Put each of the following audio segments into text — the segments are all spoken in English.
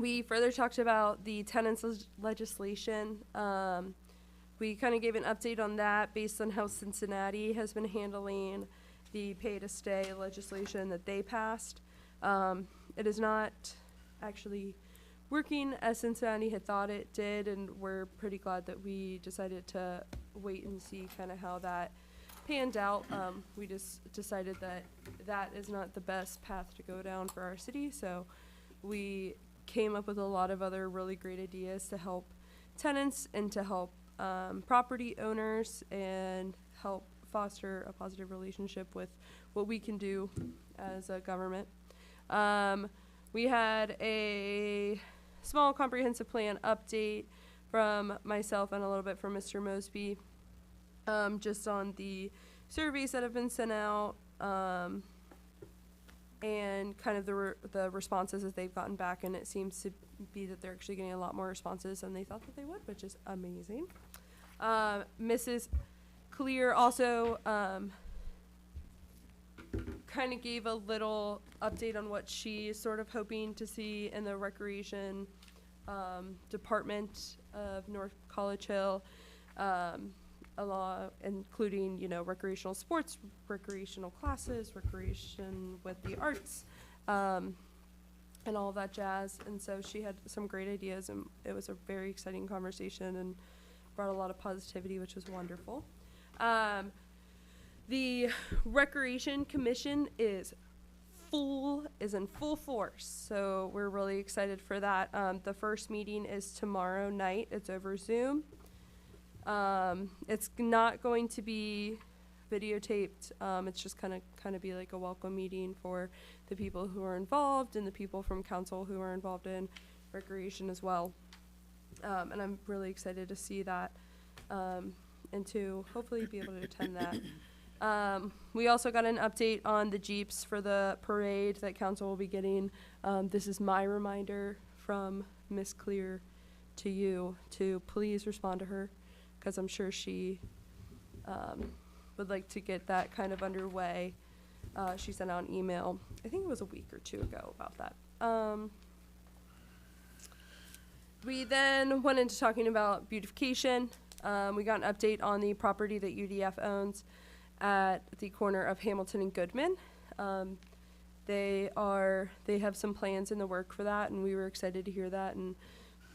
We further talked about the tenants legislation. We kind of gave an update on that based on how Cincinnati has been handling the pay-to-stay legislation that they passed. It is not actually working as Cincinnati had thought it did, and we're pretty glad that we decided to wait and see kind of how that panned out. We just decided that that is not the best path to go down for our city, so we came up with a lot of other really great ideas to help tenants and to help property owners and help foster a positive relationship with what we can do as a government. We had a small comprehensive plan update from myself and a little bit from Mr. Mosby, just on the surveys that have been sent out, and kind of the responses that they've gotten back, and it seems to be that they're actually getting a lot more responses than they thought that they would, which is amazing. Mrs. Clear also kind of gave a little update on what she is sort of hoping to see in the recreation department of North College Hill, including, you know, recreational sports, recreational classes, recreation with the arts, and all of that jazz. And so she had some great ideas, and it was a very exciting conversation and brought a lot of positivity, which was wonderful. The Recreation Commission is in full force, so we're really excited for that. The first meeting is tomorrow night. It's over Zoom. It's not going to be videotaped. It's just kind of be like a welcome meeting for the people who are involved and the people from council who are involved in recreation as well. And I'm really excited to see that, and to hopefully be able to attend that. We also got an update on the Jeeps for the parade that council will be getting. This is my reminder from Miss Clear to you to please respond to her, because I'm sure she would like to get that kind of underway. She sent out an email, I think it was a week or two ago, about that. We then went into talking about beautification. We got an update on the property that UDF owns at the corner of Hamilton and Goodman. They have some plans in the work for that, and we were excited to hear that, and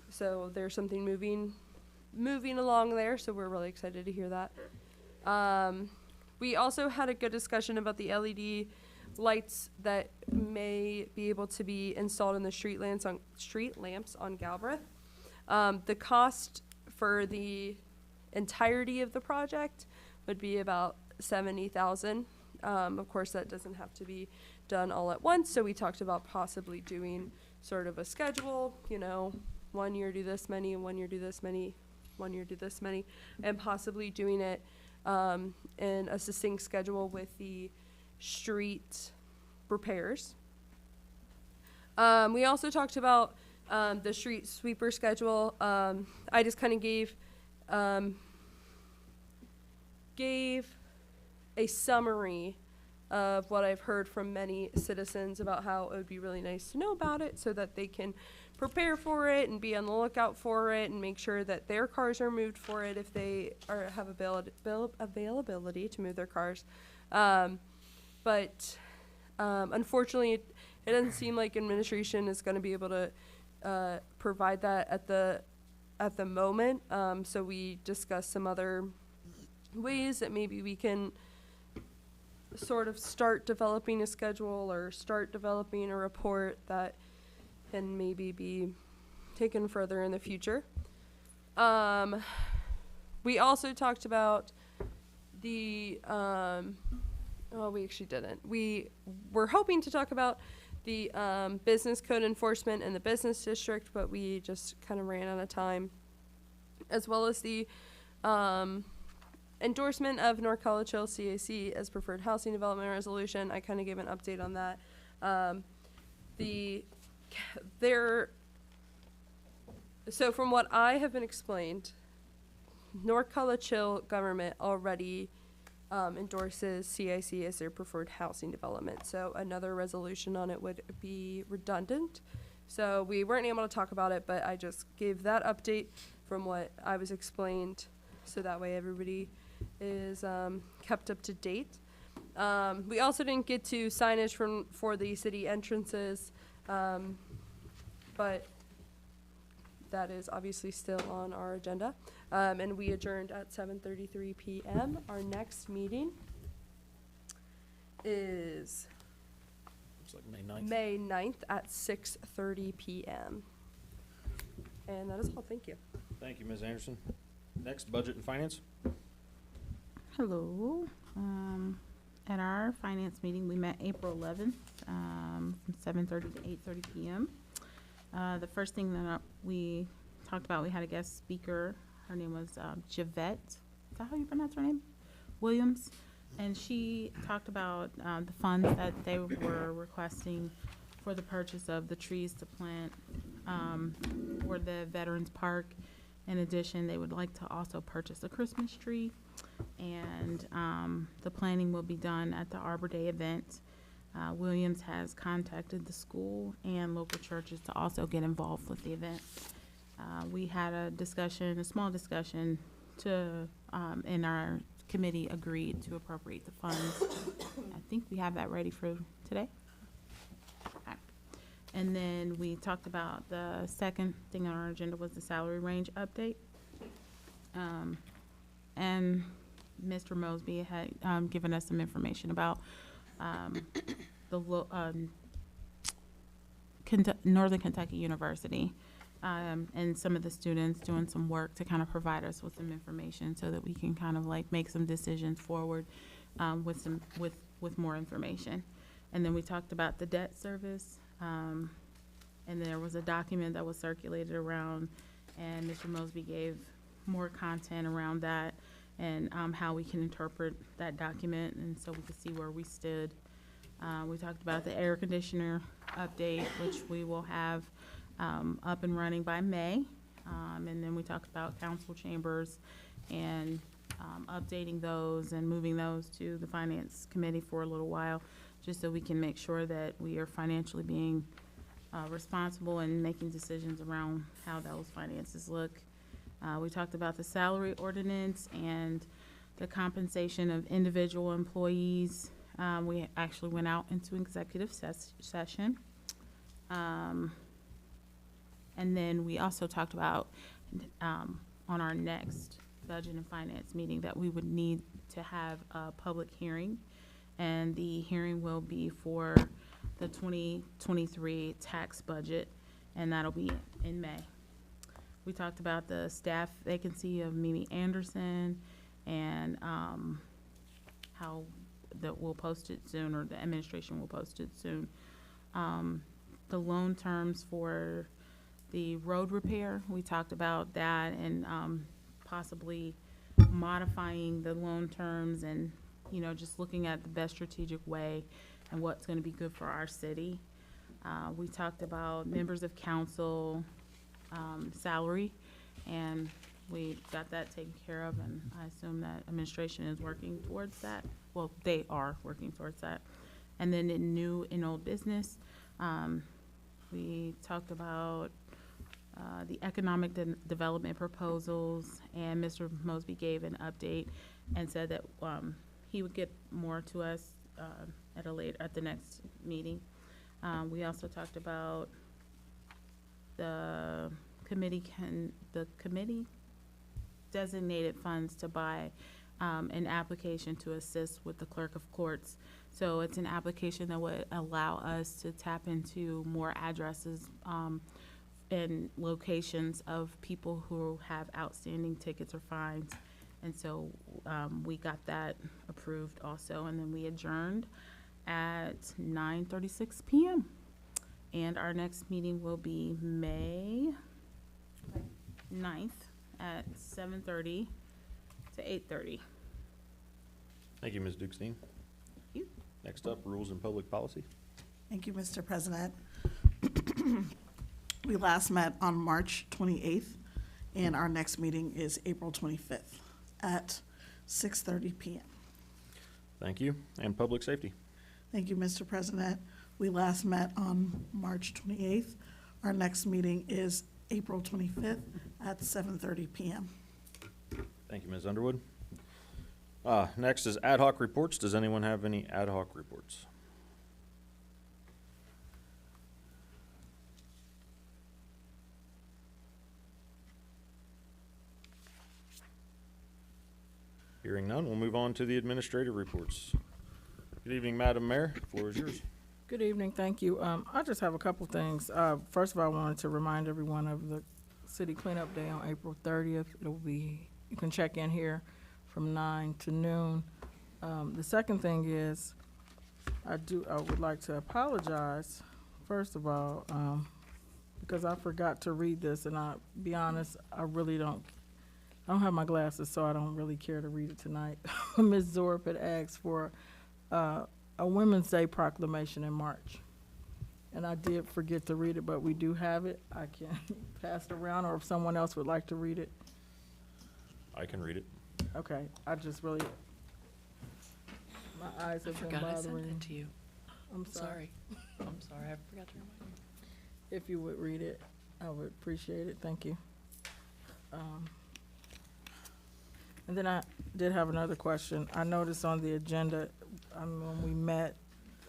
so there's something moving along there, so we're really excited to hear that. We also had a good discussion about the LED lights that may be able to be installed in the street lamps on Galbraith. The cost for the entirety of the project would be about $70,000. Of course, that doesn't have to be done all at once, so we talked about possibly doing sort of a schedule, you know, 1 year do this many, 1 year do this many, 1 year do this many, and possibly doing it in a succinct schedule with the street repairs. We also talked about the street sweeper schedule. I just kind of gave a summary of what I've heard from many citizens about how it would be really nice to know about it so that they can prepare for it and be on the lookout for it and make sure that their cars are moved for it if they have availability to move their cars. But unfortunately, it doesn't seem like administration is going to be able to provide that at the moment. So we discussed some other ways that maybe we can sort of start developing a schedule or start developing a report that can maybe be taken further in the future. We also talked about the, well, we actually didn't. We were hoping to talk about the business code enforcement in the business district, but we just kind of ran out of time, as well as the endorsement of North College Hill CAC as preferred housing development resolution. I kind of gave an update on that. So from what I have been explained, North College Hill government already endorses CIC as their preferred housing development. So another resolution on it would be redundant So we weren't able to talk about it, but I just gave that update from what I was explained, so that way everybody is kept up to date. We also didn't get to signage for the city entrances, but that is obviously still on our agenda. And we adjourned at 7:33 p.m. Our next meeting is Looks like May 9th. May 9th at 6:30 p.m. And that is all. Thank you. Thank you, Ms. Anderson. Next, Budget and Finance. Hello. At our finance meeting, we met April 11th, from 7:30 to 8:30 p.m. The first thing that we talked about, we had a guest speaker. Her name was Javette. Is that how you pronounce her name? Williams. And she talked about the funds that they were requesting for the purchase of the trees to plant for the Veterans Park. In addition, they would like to also purchase a Christmas tree. And the planning will be done at the Arbor Day event. Williams has contacted the school and local churches to also get involved with the event. We had a discussion, a small discussion, and our committee agreed to appropriate the funds. I think we have that ready for today. Okay. And then we talked about the second thing on our agenda was the salary range update. And Mr. Mosby had given us some information about Northern Kentucky University and some of the students doing some work to kind of provide us with some information so that we can kind of like make some decisions forward with more information. And then we talked about the debt service, and there was a document that was circulated around, and Mr. Mosby gave more content around that and how we can interpret that document, and so we could see where we stood. We talked about the air conditioner update, which we will have up and running by May. And then we talked about council chambers and updating those and moving those to the finance committee for a little while, just so we can make sure that we are financially being responsible and making decisions around how those finances look. We talked about the salary ordinance and the compensation of individual employees. We actually went out into executive session. And then we also talked about on our next budget and finance meeting that we would need to have a public hearing. And the hearing will be for the 2023 tax budget, and that'll be in May. We talked about the staff vacancy of Mimi Anderson and how that we'll post it soon, or the administration will post it soon. The loan terms for the road repair, we talked about that, and possibly modifying the loan terms and, you know, just looking at the best strategic way and what's going to be good for our city. We talked about members of council salary, and we got that taken care of, and I assume that administration is working towards that. Well, they are working towards that. And then in new and old business, we talked about the economic development proposals, and Mr. Mosby gave an update and said that he would get more to us at the next meeting. We also talked about the committee designated funds to buy an application to assist with the clerk of courts. So it's an application that would allow us to tap into more addresses and locations of people who have outstanding tickets or fines. And so we got that approved also, and then we adjourned at 9:36 p.m. And our next meeting will be May 9th at 7:30 to 8:30. Thank you, Ms. Dukestein. Thank you. Next up, Rules and Public Policy. Thank you, Mr. President. We last met on March 28th, and our next meeting is April 25th at 6:30 p.m. Thank you. And Public Safety. Thank you, Mr. President. We last met on March 28th. Our next meeting is April 25th at 7:30 PM. Thank you, Ms. Underwood. Next is ad hoc reports. Does anyone have any ad hoc reports? Hearing none, we'll move on to the administrative reports. Good evening, Madam Mayor. The floor is yours. Good evening, thank you. I just have a couple things. First of all, I wanted to remind everyone of the city cleanup day on April 30th. It'll be, you can check in here from 9 to noon. The second thing is, I would like to apologize, first of all, because I forgot to read this, and I'll be honest, I don't have my glasses, so I don't really care to read it tonight. Ms. Zorp had asked for a Women's Day proclamation in March. And I did forget to read it, but we do have it. I can pass it around, or if someone else would like to read it. I can read it. Okay, I just really, my eyes I have been forgot I sent bothering. it to you. I'm sorry. I'm sorry, I forgot to remind you. If you would read it, I would appreciate it. Thank you. And then I did have another question. I noticed on the agenda, when we met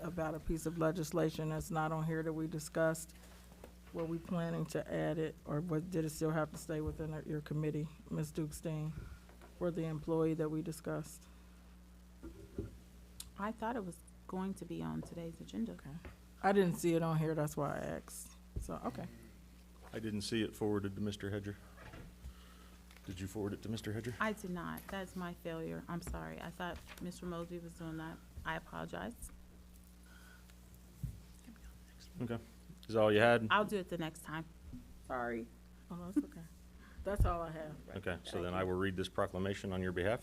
about a piece of legislation that's not on here that we discussed, were we planning to add it, or did it still have to stay within your committee, Ms. Dukestein, for the employee that we discussed? I thought it was going to be on today's agenda. I didn't see it on here, that's why I asked. So, okay. I didn't see it forwarded to Mr. Hedger. Did you forward it to Mr. Hedger? I did not. That's my failure. I'm sorry. I thought Mr. Mosby was doing that. I apologize. Okay. Is that all you had? I'll do it the next time. Sorry. Oh, no, it's okay. That's all I have. Okay, so then I will read this proclamation on your behalf.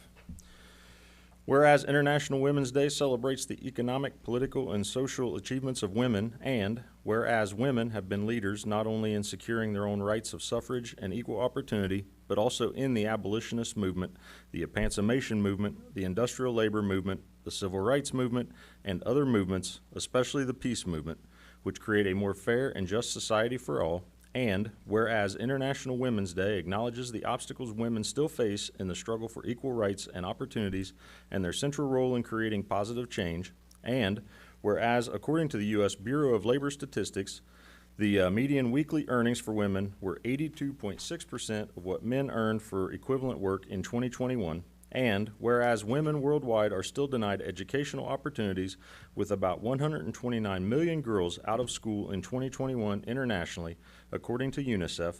Whereas International Women's Day celebrates the economic, political, and social achievements of women, and whereas women have been leaders not only in securing their own rights of suffrage and equal opportunity, but also in the abolitionist movement, the emancipation movement, the industrial labor movement, the civil rights movement, and other movements, especially the peace movement, which create a more fair and just society for all. And whereas International Women's Day acknowledges the obstacles women still face in the struggle for equal rights and opportunities and their central role in creating positive change. And whereas, according to the U.S. Bureau of Labor Statistics, the median weekly earnings for women were 82.6% of what men earned for equivalent work in 2021. And whereas women worldwide are still denied educational opportunities, with about 129 million girls out of school in 2021 internationally, according to UNICEF.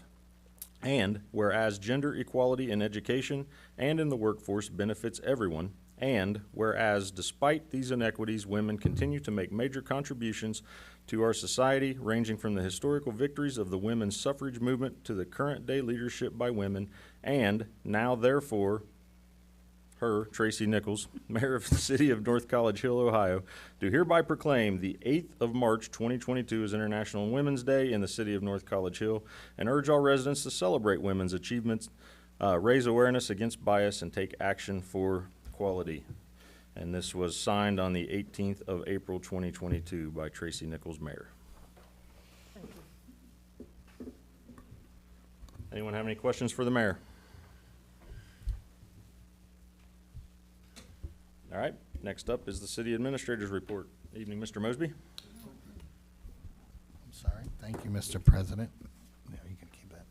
And whereas gender equality in education and in the workforce benefits everyone. And whereas despite these inequities, women continue to make major contributions to our society, ranging from the historical victories of the women's suffrage movement to the current day leadership by women. And now, therefore, Tracy Nichols, Mayor of the City of North College Hill, Ohio, do hereby proclaim the 8th of March 2022 as International Women's Day in the City of North College Hill, and urge all residents to celebrate women's achievements, raise awareness against bias, and take action for equality. And this was signed on the 18th of April 2022 by Tracy Nichols, Mayor. Anyone have any questions for the mayor? All right, next up is the city administrator's report. Evening, Mr. Mosby. I'm sorry. Thank you, Mr. President. Yeah, you can keep that.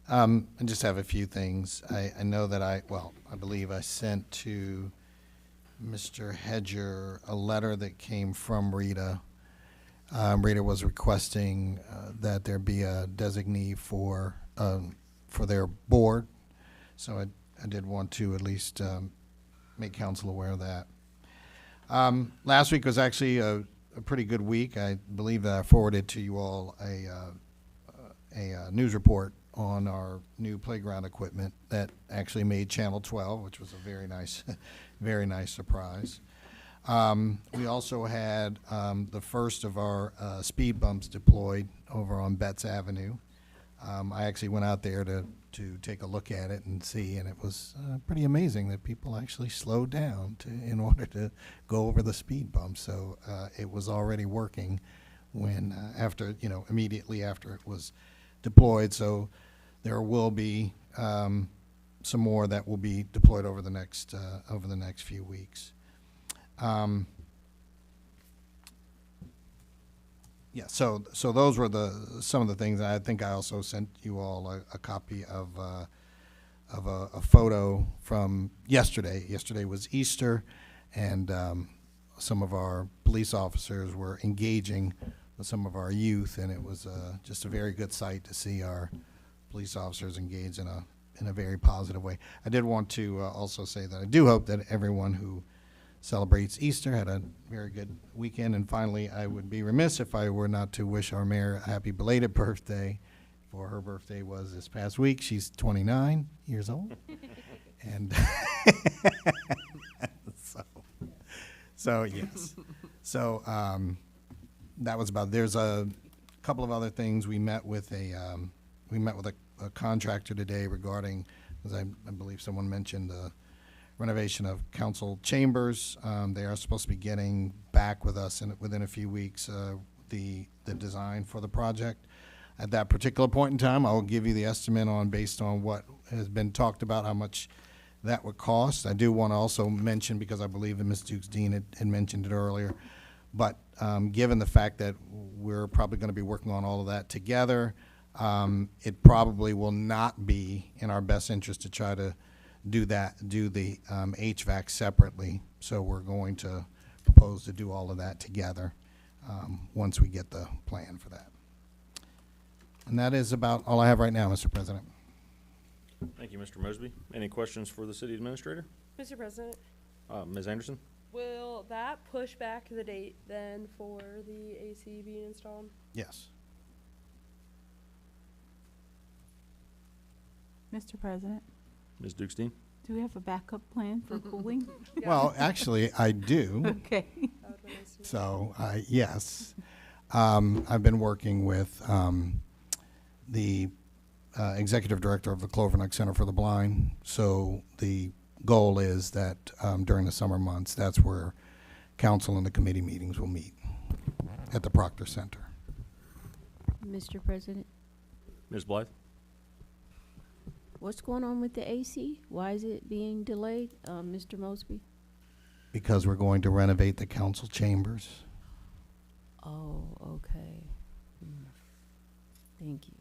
I just have a few things. I know that I believe I sent to Mr. Hedger a letter that came from Rita. Rita was requesting that there be a designee for their board. So I did want to at least make council aware of that. Last week was actually a pretty good week. I believe that I forwarded to you all a news report on our new playground equipment that actually made Channel 12, which was a very nice, very nice surprise. We also had the first of our speed bumps deployed over on Betts Avenue. I actually went out there to take a look at it and see, and it was pretty amazing that people actually slowed down in order to go over the speed bump. So it was already working when, after, immediately after it was deployed. So there will be some more that will be deployed over the next few weeks. Yeah, so those were some of the things. I think I also sent you all a copy of a photo from yesterday. Yesterday was Easter, and some of our police officers were engaging with some of our youth, and it was just a very good sight to see our police officers engaged in a very positive way. I did want to also say that I do hope that everyone who celebrates Easter had a very good weekend. And finally, I would be remiss if I were not to wish our mayor a happy belated birthday, for her birthday was this past week. She's 29 years old. And so yes. So that was about, there's a couple of other things. We met with a contractor today regarding, as I believe someone mentioned, the renovation of council chambers. They are supposed to be getting back with us within a few weeks, the design for the project. At that particular point in time, I will give you the estimate based on what has been talked about, how much that would cost. I do want to also mention, because I believe that Ms. Dukes-Dean had mentioned it earlier, but given the fact that we're probably going to be working on all of that together, it probably will not be in our best interest to try to do the HVAC separately. So we're going to propose to do all of that together once we get the plan for that. And that is about all I have right now, Mr. President. Thank you, Mr. Mosby. Any questions for the city administrator? Mr. President, Ms. Anderson? will that push back the date then for the AC being installed? Yes. Mr. President, Ms. Dukes-Dean? do we have a backup plan for cooling? Well, actually, I do. Okay. That would be nice to know. So, yes. I've been working with the executive director of the Clovernock Center for the Blind. So the goal is that during the summer months, that's where council and the committee meetings will meet, at the Proctor Center. Mr. President, Ms. Blythe? what's going on with the AC? Why is it being delayed, Mr. Mosby? Because we're going to renovate the council chambers. Oh, okay. Thank you.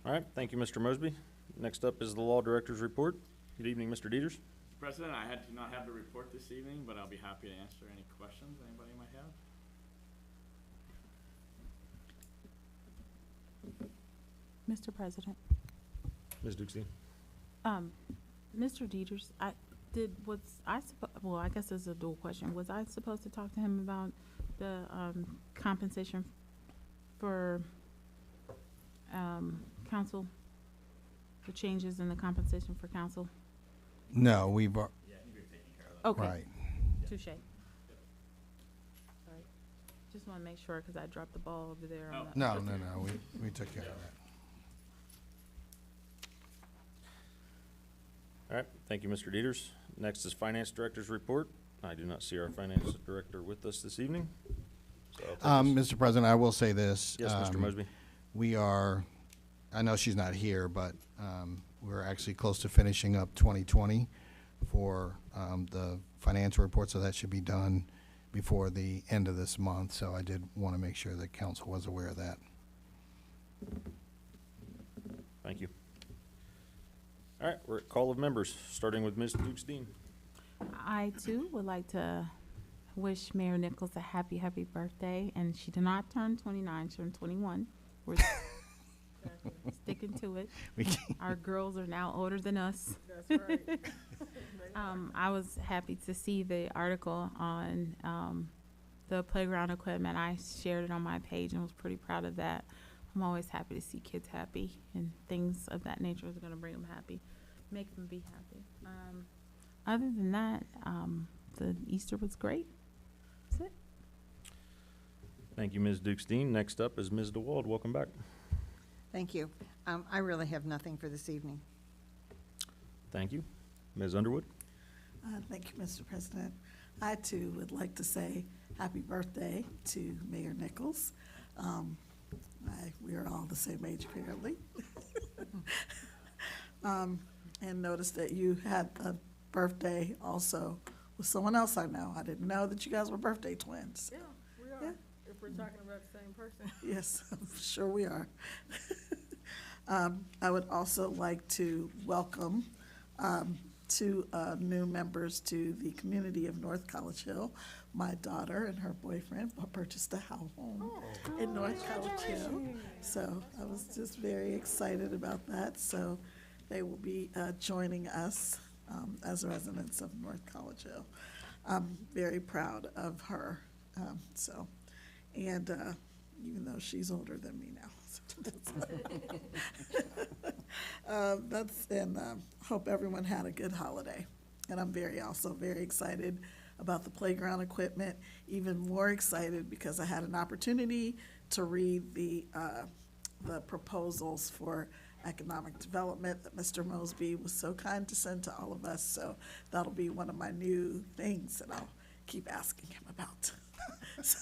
All right, thank you, Mr. Mosby. Next up is the Law Director's report. Good evening, Mr. Dieters. President, I do not have the report this evening, but I'll be happy to answer any questions anybody might have. Mr. President, Ms. Dukes-Dean? Mr. Dieters, I guess it's a dual question. Was I supposed to talk to him about the compensation for council? The changes in the compensation for council? No, we've, Yeah, I think we've taken care of that. Okay. right. Touche. Sorry. Just want to make sure, because I dropped the ball over there. on that. No, we took care of that. All right, thank you, Mr. Dieters. Next is Finance Director's report. I do not see our Finance Director with us this evening. So I'll take this. Mr. President, I will say this. Yes, Mr. Mosby? We are, I know she's not here, but we're actually close to finishing up 2020 for the financial report, so that should be done before the end of this month. So I did want to make sure that council was aware of that. Thank you. All right, we're at call of members, starting with Ms. Dukes-Dean. I, too, would like to wish Mayor Nichols a happy, happy birthday. And she did not turn 29, she turned 21. We're sticking to it. Our girls are now older than us. That's right. I was happy to see the article on the playground equipment. I shared it on my page and was pretty proud of that. I'm always happy to see kids happy, and things of that nature is going to bring them happy, make them be happy. Other than that, the Easter was great. That's it. Thank you, Ms. Dukes-Dean. Next up is Ms. DeWald. Welcome back. Thank you. I really have nothing for this evening. Thank you. Ms. Underwood? Thank you, Mr. President. I too would like to say happy birthday to Mayor Nichols. We are all the same age apparently. And noticed that you had a birthday also with someone else I know. I didn't know that you guys were birthday twins. Yeah, we are, Yeah. if we're talking about the same person. Yes, I'm sure we are. I would also like to welcome two new members to the community of North College Hill. My daughter and her boyfriend purchased a house home in North College Hill. So I was just very excited about that. So they will be joining us as residents of North College Hill. I'm very proud of her. And even though she's older than me now. Hope everyone had a good holiday. And I'm also very excited about the playground equipment, even more excited because I had an opportunity to read the proposals for economic development that Mr. Mosby was so kind to send to all of us. So that'll be one of my new things that I'll keep asking him about. So,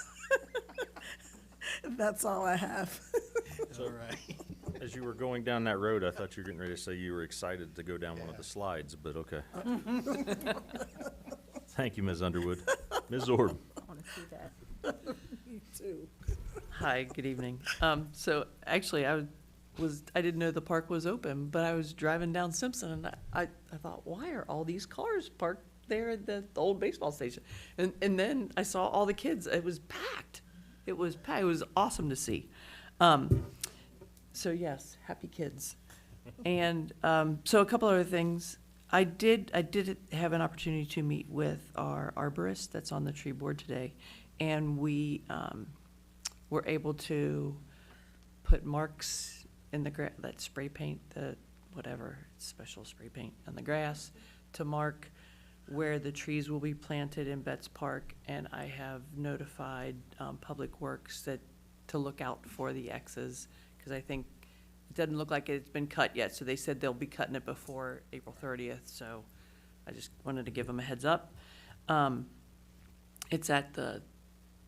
that's all I have. All right. As you were going down that road, I thought you were getting ready to say you were excited to go down one of the slides, but okay. Thank you, Ms. Underwood. Ms. Orb. I want to see that. Me too. Hi, good evening. So actually, I didn't know the park was open, but I was driving down Simpson and I thought, why are all these cars parked there at the old baseball station? And then I saw all the kids. It was packed. It was packed. It was awesome to see. So yes, happy kids. And so a couple other things. I did have an opportunity to meet with our arborist that's on the tree board today, and we were able to put marks in the grass, that spray paint, the whatever special spray paint on the grass to mark where the trees will be planted in Betts Park, and I have notified Public Works to look out for the X's, because I think it doesn't look like it's been cut yet, so they said they'll be cutting it before April 30th, so I just wanted to give them a heads up. It's at the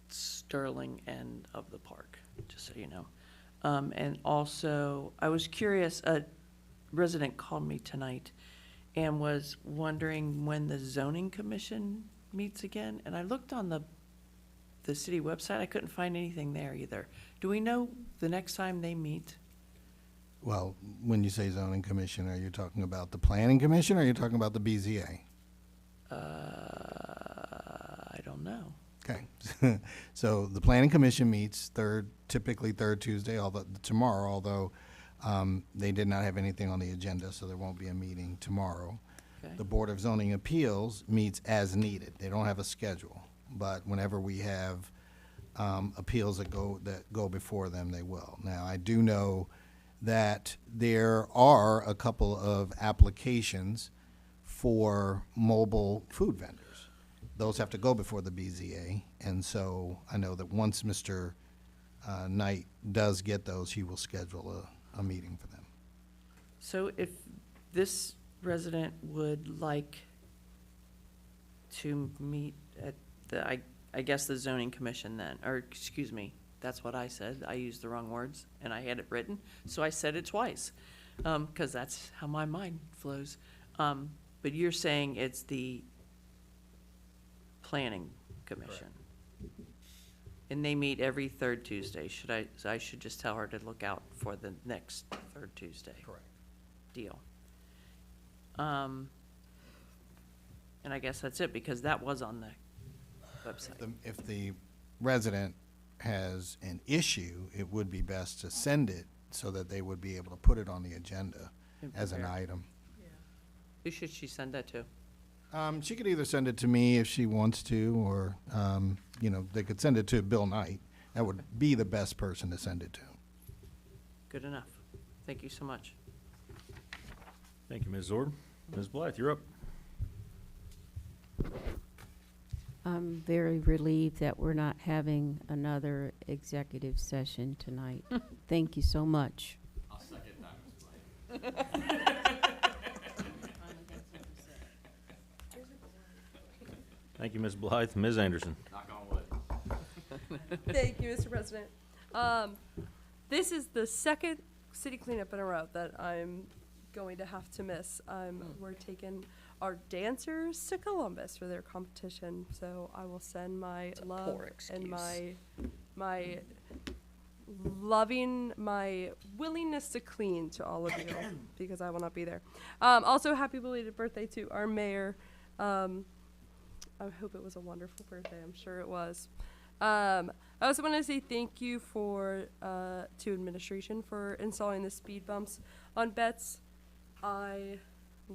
Sterling end of the park, just so you know. And also, I was curious, a resident called me tonight and was wondering when the zoning commission meets again, and I looked on the city website, I couldn't find anything there either. Do we know the next time they meet? Well, when you say zoning commission, are you talking about the planning commission or are you talking about the BZA? I don't know. Okay. So the planning commission meets typically third Tuesday, tomorrow, although they did not have anything on the agenda, so there won't be a meeting tomorrow. Okay. The Board of Zoning Appeals meets as needed. They don't have a schedule, but whenever we have appeals that go before them, they will. Now, I do know that there are a couple of applications for mobile food vendors. Those have to go before the BZA, and so I know that once Mr. Knight does get those, he will schedule a meeting for them. So if this resident would like to meet at I guess the zoning commission then, or excuse me, that's what I said. I used the wrong words and I had it written, so I said it twice, because that's how my mind flows. But you're saying it's the planning commission. And they meet every third Tuesday. So I should just tell her to look out for the next third Tuesday? Correct. Deal. And I guess that's it, because that was on the website. If the resident has an issue, it would be best to send it so that they would be able to put it on the agenda And as an prepare. item. Who should she send that to? She could either send it to me if she wants to, or, they could send it to Bill Knight. That would be the best person to send it to. Good enough. Thank you so much. Thank you, Ms. Zorb. Ms. Blythe, you're up. I'm very relieved that we're not having another executive session tonight. Thank you so much. I'll second that, Ms. Blythe. Thank you, Ms. Blythe. Ms. Anderson. Knock on wood. Thank you, Mr. President. This is the second city cleanup in a row that I'm going to have to miss. We're taking our dancers to Columbus for their competition, so I will send my love and my loving, my willingness to clean to all of you because I will not be there. Also, happy belated birthday to our mayor. I hope it was a wonderful birthday. I'm sure it was. I also want to say thank you to administration for installing the speed bumps on Betts. I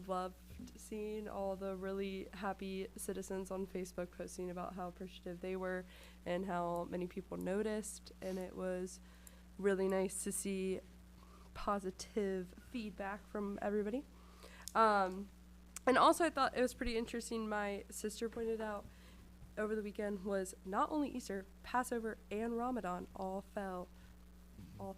loved seeing all the really happy citizens on Facebook posting about how appreciative they were and how many people noticed, and it was really nice to see positive feedback from everybody. And also I thought it was pretty interesting, my sister pointed out over the weekend was not only Easter, Passover and Ramadan all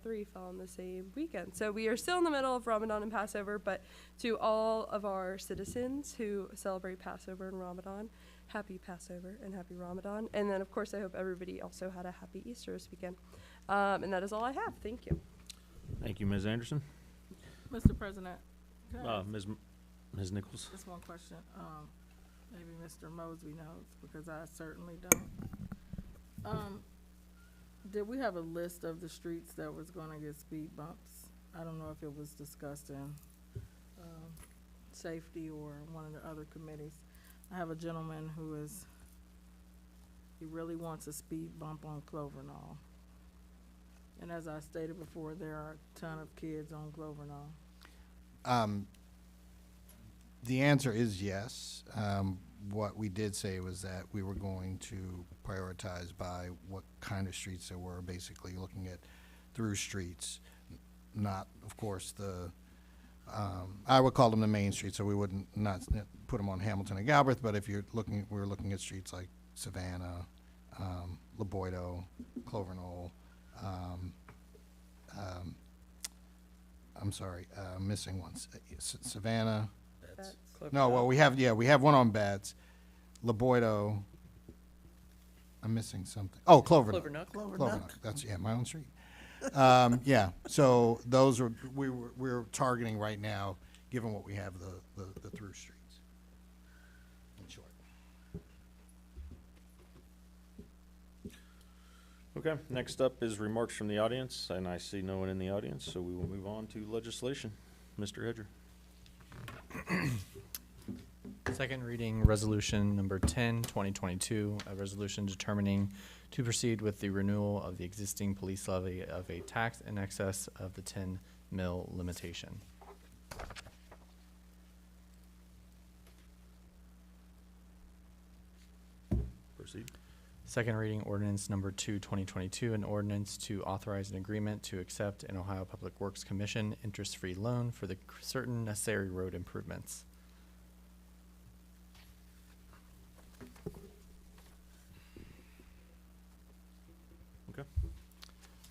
three fell on the same weekend. So we are still in the middle of Ramadan and Passover, but to all of our citizens who celebrate Passover and Ramadan, happy Passover and happy Ramadan. And then, of course, I hope everybody also had a happy Easter this weekend. And that is all I have. Thank you. Thank you, Ms. Anderson. Mr. President, can I ask Ms. Nichols. just one question? Maybe Mr. Mosby knows, because I certainly don't. Did we have a list of the streets that was gonna get speed bumps? I don't know if it was discussed in, safety or one of the other committees. I have a gentleman he really wants a speed bump on Clovernall. And as I stated before, there are a ton of kids on Clovernall. The answer is yes. What we did say was that we were going to prioritize by what kind of streets there were, basically looking at through streets, not, of course, I would call them the main streets, so we wouldn't not put them on Hamilton and Galbraith, but if you're looking, we're looking at streets like Savannah, Leboydo, Clovernall, I'm sorry, missing ones. Savannah. No, well, we have one on Betts, Leboydo. I'm missing something. Oh, Clovernook. Clovernook. That's, my own street. Yeah, so those are, we're targeting right now, given what we have, the through streets. In short. Okay, next up is remarks from the audience, and I see no one in the audience, so we will move on to legislation. Mr. Hedger. Second reading resolution number 10, 2022, a resolution determining to proceed with the renewal of the existing police levy of a tax in excess of the 10 mil limitation. Proceed. Second reading ordinance number 2, 2022, an ordinance to authorize an agreement to accept an Ohio Public Works Commission interest-free loan for the certain necessary road improvements. Okay.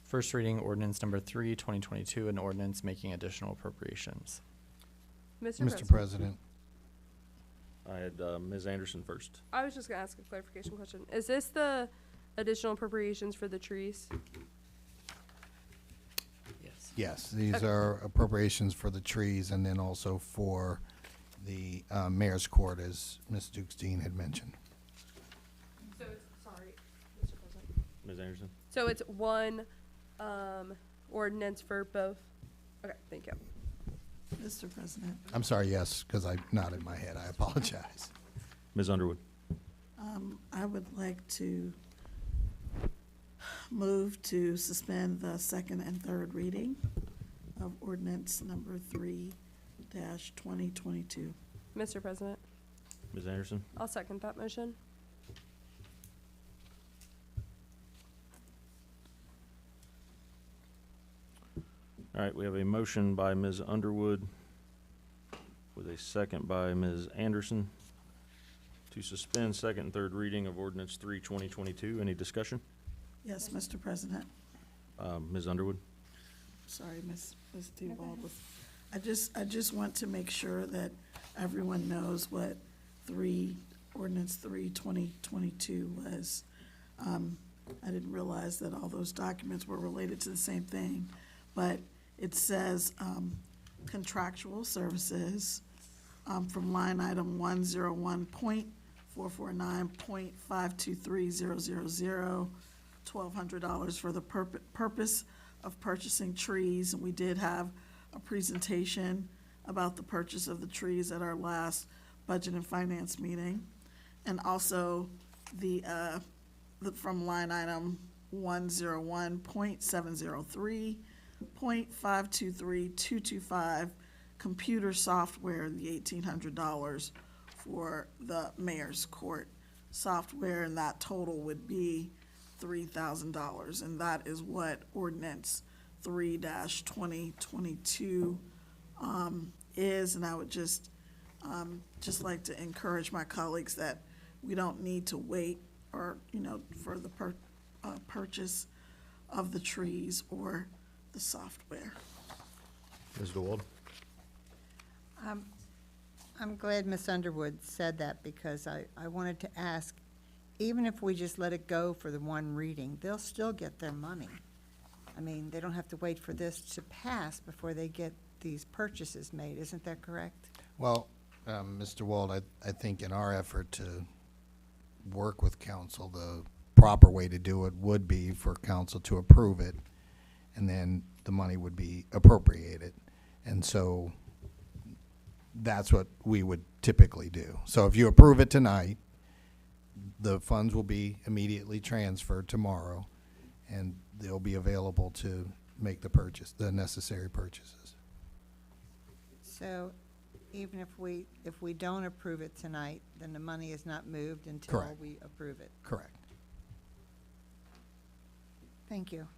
First reading ordinance number 3, 2022, an ordinance making additional appropriations. Mr. President. I had Ms. Anderson first. I was just going to ask a clarification question. Is this the additional appropriations for the trees? Yes. Yes, these Okay. are appropriations for the trees and then also for the mayor's court, as Ms. Dukes-Dean had mentioned. So it's, sorry, Mr. President. Ms. Anderson. So it's one ordinance for both? Okay, thank you. Mr. President, I'm sorry, yes, because I nodded my head. I apologize. Ms. Underwood. I would like to move to suspend the second and third reading of ordinance number 3-2022. Mr. President, Ms. Anderson. I'll second that motion. All right, we have a motion by Ms. Underwood with a second by Ms. Anderson to suspend second and third reading of ordinance 3, 2022. Any discussion? Yes, Mr. President. Ms. Underwood. Sorry, Ms. Duval. I just want to make sure that everyone knows what ordinance 3/2022 was. I didn't realize that all those documents were related to the same thing, but it says contractual services from line item 101.449.523000, $1,200 for the purpose of purchasing trees. And we did have a presentation about the purchase of the trees at our last Budget and Finance meeting. And also from line item 101.703.523225, computer software, the $1,800 for the mayor's court software, and that total would be $3,000. And that is what ordinance 3/2022 is. And I would just like to encourage my colleagues that we don't need to wait or, for the purchase of the trees or the software. Ms. DeWald? I'm glad Ms. Underwood said that, because I wanted to ask, even if we just let it go for the one reading, they'll still get their money. I mean, they don't have to wait for this to pass before they get these purchases made. Isn't that correct? Well, Mr. Wald, I think in our effort to work with council, the proper way to do it would be for council to approve it, and then the money would be appropriated. And so that's what we would typically do. So if you approve it tonight, the funds will be immediately transferred tomorrow, and they'll be available to make the necessary purchases. So even if we don't approve it tonight, then the money is not moved until Correct. we approve it. Correct. Thank you.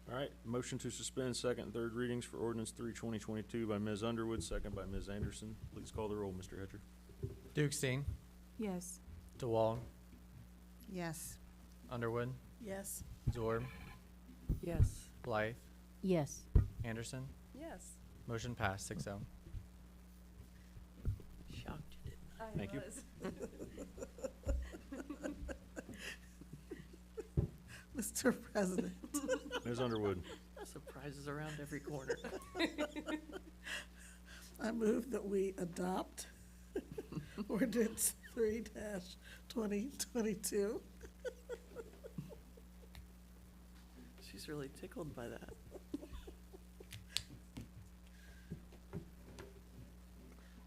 All right, motion to suspend second and third readings for ordinance 3/2022 by Ms. Underwood, second by Ms. Anderson. Please call the roll, Mr. Hedger. Dukestein, Yes. DeWald, Yes. Underwood, Yes. Zorb, Yes. Blythe, Yes. Anderson. Yes. Motion passed 6-0. Shocked you didn't. I Thank you. was. Mr. President, Ms. Underwood? Surprises around every corner. I move that we adopt ordinance 3/2022. She's really tickled by that.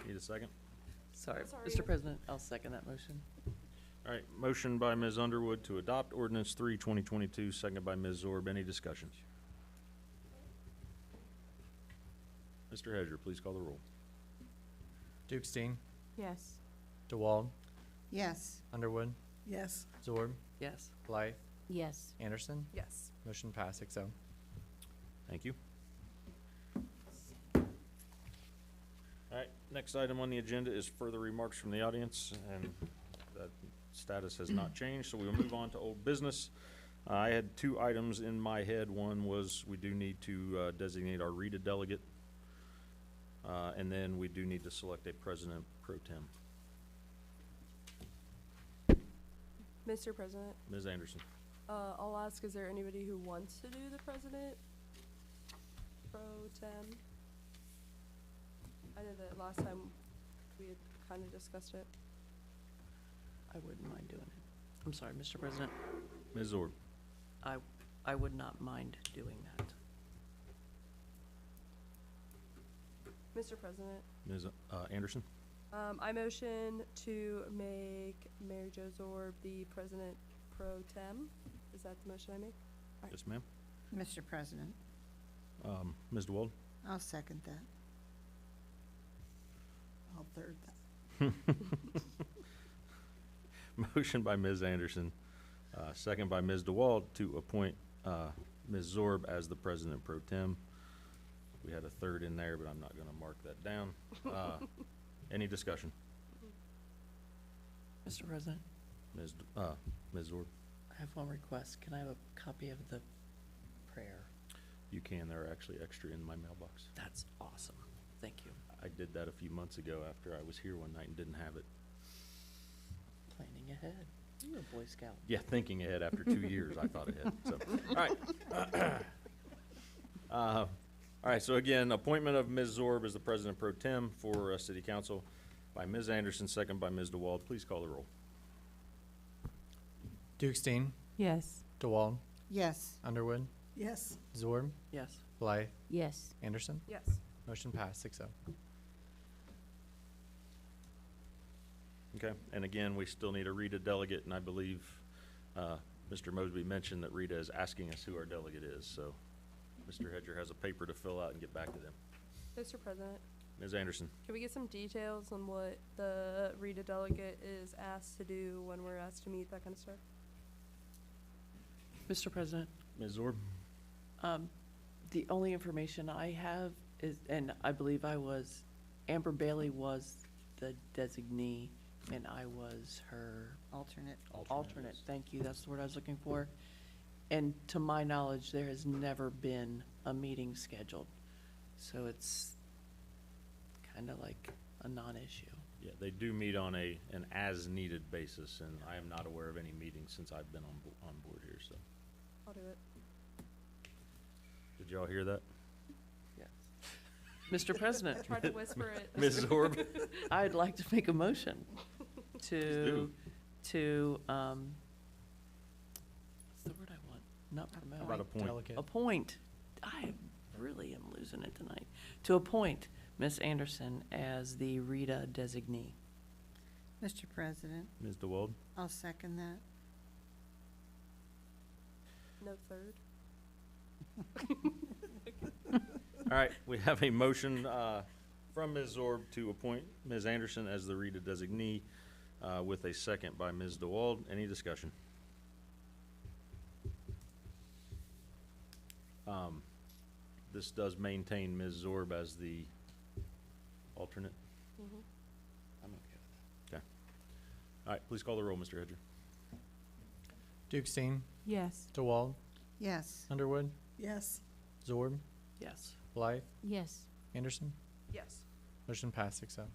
Need a second? Sorry, Sorry. Mr. President, I'll second that motion. All right, motion by Ms. Underwood to adopt ordinance 3/2022, second by Ms. Zorb. Any discussion? Mr. Hedger, please call the roll. Dukestein, Yes. DeWald, Yes. Underwood, Yes. Zorb, Yes. Blythe, Yes. Anderson. Yes. Motion passed 6-0. Thank you. All right, next item on the agenda is further remarks from the audience, and that status has not changed, so we will move on to old business. I had two items in my head. One was we do need to designate our RETA delegate, and then we do need to select a president pro tem. Mr. President, Ms. Anderson? I'll ask, is there anybody who wants to do the president pro tem? I know that last time we had kind of discussed it. I wouldn't mind doing it. I'm sorry, Mr. President. Ms. Zorb? I would not mind doing that. Mr. President, Ms. Anderson? I motion to make Mary Jo Zorb the president pro tem. Is that the motion I make? Yes, ma'am. Mr. President, Ms. DeWald? I'll second that. I'll third that. Motion by Ms. Anderson, second by Ms. DeWald to appoint Ms. Zorb as the president pro tem. We had a third in there, but I'm not going to mark that down. Any discussion? Mr. President, Ms. Zorb? I have one request. Can I have a copy of the prayer? You can. They're actually extra in my mailbox. That's awesome. Thank you. I did that a few months ago after I was here one night and didn't have it. Planning ahead. You're a Boy Scout. Yeah, thinking ahead after 2 years, I thought ahead, so, all right. All right, so again, appointment of Ms. Zorb as the President Pro Tem for City Council by Ms. Anderson, second by Ms. DeWald. Please call the roll. Dukestein, Yes. DeWald, Yes. Underwood, Yes. Zorb, Yes. Blythe, Yes. Anderson. Yes. Motion passed, 6-0. Okay, and again, we still need a Rita delegate, and I believe Mr. Mosby mentioned that Rita is asking us who our delegate is, so Mr. Hedger has a paper to fill out and get back to them. Mr. President, Ms. Anderson? can we get some details on what the RETA delegate is asked to do when we're asked to meet, that kind of stuff? Mr. President, Ms. Zorb? the only information I have is, and I believe Amber Bailey was the designee, and I was her Alternate. alternate. Thank you, that's the word I was looking for. And to my knowledge, there has never been a meeting scheduled, so it's kind of like a non-issue. Yeah, they do meet on an as-needed basis, and I am not aware of any meetings since I've been on board here, so. I'll do it. Did y'all hear that? Yes. Mr. President, I tried to whisper it. Ms. Zorb? I'd like to make a motion to, what's the word I want? Not How promote. about appoint? Delegate. Appoint. I really am losing it tonight. To appoint Ms. Anderson as the RETA designee. Mr. President, Ms. DeWald? I'll second that. No third. All right, we have a motion from Ms. Zorb to appoint Ms. Anderson as the RETA designee with a second by Ms. DeWald. Any discussion? This does maintain Ms. Zorb as the alternate. Mhm. I'm okay with Okay. All right, please call the roll, Mr. Hedger. Dukestein, Yes. DeWald, Yes. Underwood, Yes. Zorb, that. Yes. Blythe, Yes. Anderson. Yes. Motion passed, 6-0.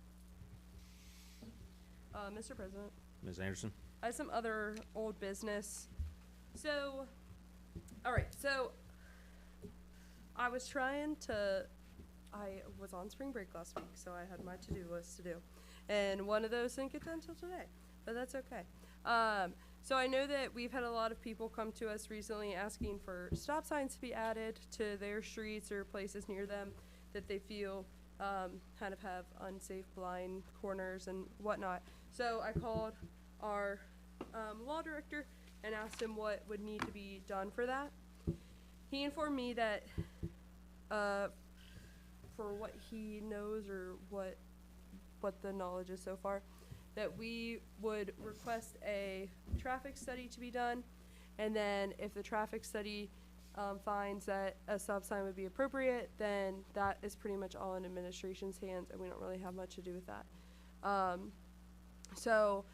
Mr. President, Ms. Anderson? I have some other old business. So, all right, so I was I was on spring break last week, so I had my to-do list to do. And one of those didn't get done until today, but that's okay. So I know that we've had a lot of people come to us recently asking for stop signs to be added to their streets or places near them that they feel kind of have unsafe blind corners and whatnot. So I called our law director and asked him what would need to be done for that. He informed me that for what he knows or what the knowledge is so far, that we would request a traffic study to be done, and then if the traffic study finds that a stop sign would be appropriate, then that is pretty much all in administration's hands, and we don't really have much to do with that. So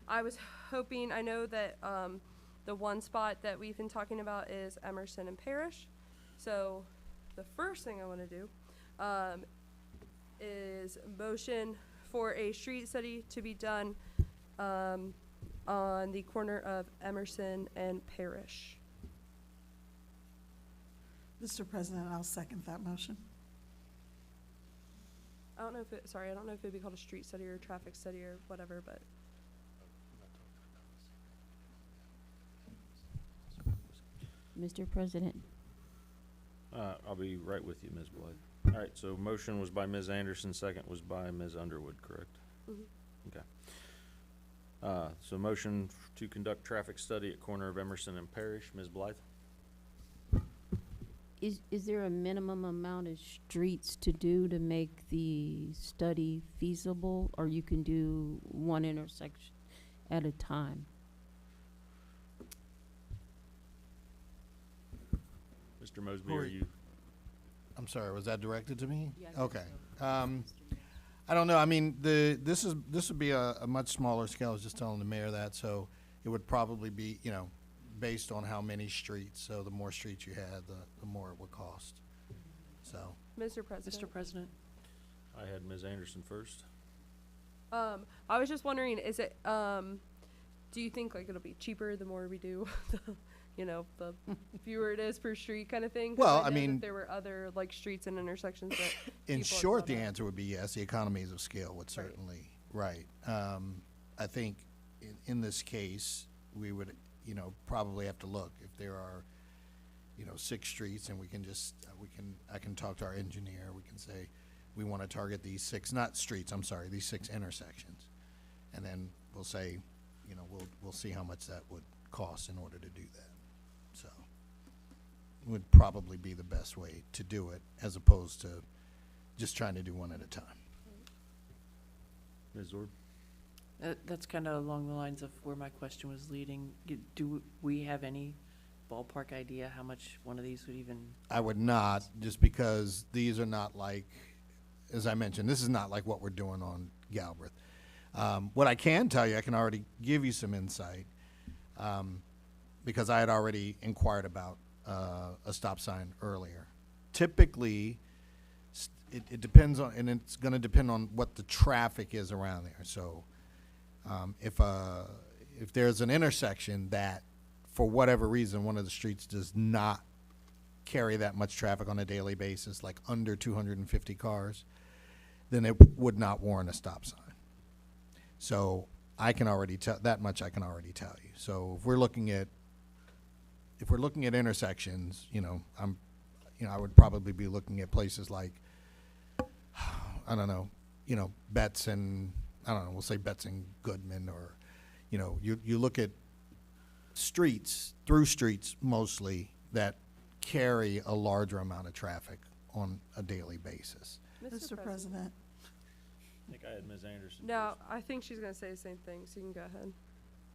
I was hoping, I know that the one spot that we've been talking about is Emerson and Parrish. So the first thing I want to do is motion for a street study to be done on the corner of Emerson and Parrish. Mr. President, I'll second that motion. I don't know if I don't know if it'd be called a street study or a traffic study or whatever, but Mr. President, I'll be right with you, Ms. Blythe. All right, so motion was by Ms. Anderson, second was by Ms. Underwood, correct? Mhm. Okay. So motion to conduct traffic study at corner of Emerson and Parrish. Ms. Blythe? is there a minimum amount of streets to do to make the study feasible, or you can do one intersection at a time? Mr. Mosby, are you? I'm sorry, was that directed to me? Yeah, I think Okay. I don't know, I mean, this would be a much smaller scale, I was just telling the mayor that, so it would probably be, based on how many streets, so the more streets you had, the more it would cost, so. Mr. President. Mr. President? I had Ms. Anderson first. I was just wondering, is it, do you think like it'll be cheaper the more we do, the fewer it is per street kind of thing? 'Cause Well, know I mean- that there were other like streets and intersections that. In people had short, the brought up. answer would be yes, the economies of scale would certainly, right. I think in this case, we would, probably have to look if there are, 6 streets and we can just, I can talk to our engineer, we can say, we want to target these 6, not streets, I'm sorry, these 6 intersections. And then we'll say, we'll see how much that would cost in order to do that. So, would probably be the best way to do it, as opposed to just trying to do one at a time. Ms. Zorb? That's kind of along the lines of where my question was leading. Do we have any ballpark idea how much one of these would even? I would not, just because these are not like, as I mentioned, this is not like what we're doing on Galbraith. What I can tell you, I can already give you some insight, because I had already inquired about a stop sign earlier. Typically, it depends on, and it's going to depend on what the traffic is around there. So, if there's an intersection that, for whatever reason, one of the streets does not carry that much traffic on a daily basis, like under 250 cars, then it would not warrant a stop sign. So I can already tell that much. I can already tell you. So if we're looking at intersections, I would probably be looking at places like, I don't know, Betts and, I don't know, we'll say Betts and Goodman, or, you look at streets mostly that carry a larger amount of traffic on a daily basis. Mr. President. I think I had Ms. Anderson. No, I think she's gonna say the same thing, so you can go ahead.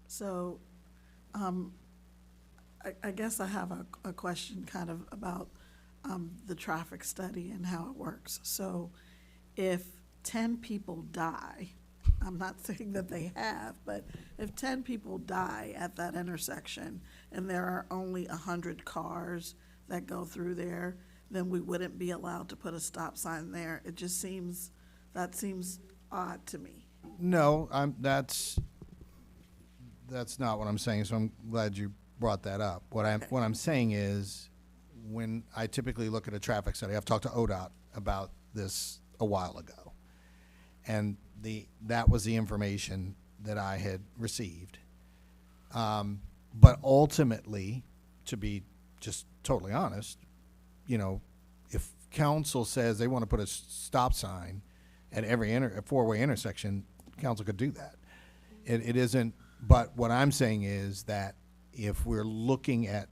So, I guess I have a question kind of about the traffic study and how it works. So, if 10 people die, I'm not saying that they have, but if 10 people die at that intersection and there are only 100 cars that go through there, then we wouldn't be allowed to put a stop sign there. It just seems, that seems odd to me. No, that's not what I'm saying, so I'm glad you brought that up. What I'm saying is, when I typically look at a traffic study, I've talked to ODOT about this a while ago, and that was the information that I had received. But ultimately, to be just totally honest, if council says they want to put a stop sign at every four-way intersection, council could do that. It isn't, but what I'm saying is that if we're looking at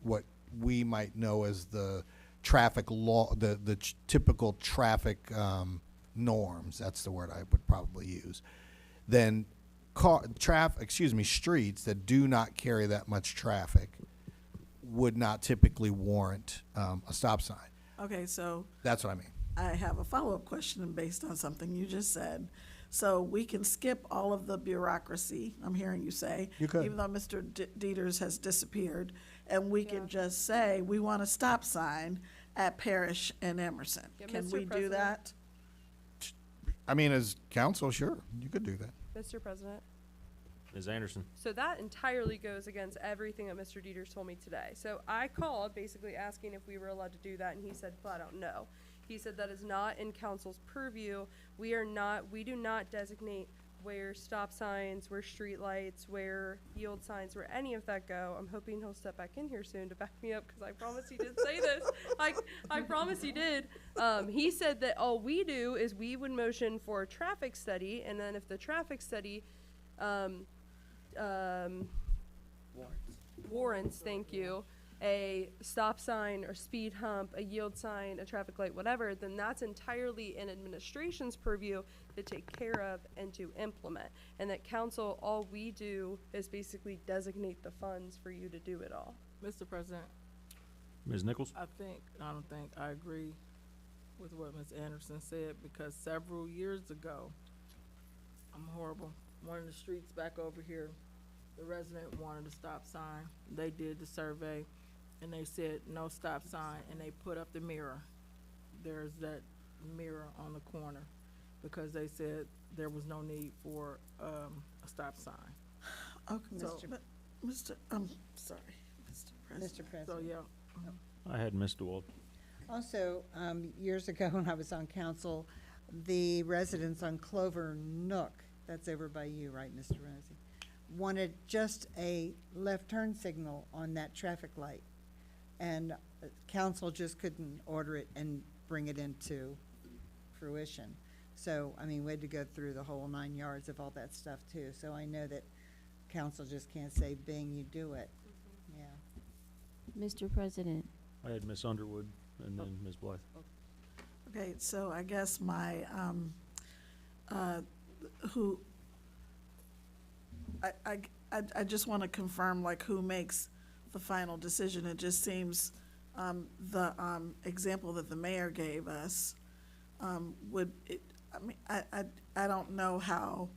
what we might know as the traffic law, the typical traffic norms, that's the word I would probably use, then streets that do not carry that much traffic would not typically warrant a stop sign. Okay, so That's what I mean. I have a follow-up question based on something you just said. So we can skip all of the bureaucracy, I'm hearing you say. You could. Even though Mr. Dieters has disappeared, and we can just say, we want a stop sign at Parrish and Emerson. Yeah, Can Mr. we do President. that? I mean, as council, sure, you could do that. Mr. President. Ms. Anderson? So that entirely goes against everything that Mr. Dieters told me today. So I called basically asking if we were allowed to do that, and he said flat out no. He said that is not in council's purview. We do not designate where stop signs, where street lights, where yield signs, where any of that go. I'm hoping he'll step back in here soon to back me up, because I promise he did say this. I promise he did. He said that all we do is we would motion for a traffic study, and then if the traffic study warrants, thank you, a stop sign or speed hump, a yield sign, a traffic light, whatever, then that's entirely in administration's purview to take care of and to implement. And that council, all we do is basically designate the funds for you to do it all. Mr. President, Ms. Nichols? I don't think I agree with what Ms. Anderson said, because several years ago, I'm horrible, one of the streets back over here, the resident wanted a stop sign. They did the survey, and they said no stop sign, and they put up the mirror. There's that mirror on the corner, because they said there was no need for a stop sign. Okay, so, Mr. I'm sorry, Mr. President. Mr. So, President. yeah. I had Ms. DeWalt. Also, years ago when I was on council, the residents on Clover Nook, that's over by you, right, Mr. Rosie, wanted just a left turn signal on that traffic light. And council just couldn't order it and bring it into fruition. So, I mean, we had to go through the whole 9 yards of all that stuff too. So I know that council just can't say, bing, you do it. Yeah. Mr. President, I had Ms. Underwood and then Ms. Blythe. Okay, so I guess my, I just want to confirm, like, who makes the final decision. It just seems, the, example that the mayor gave us, I don't know how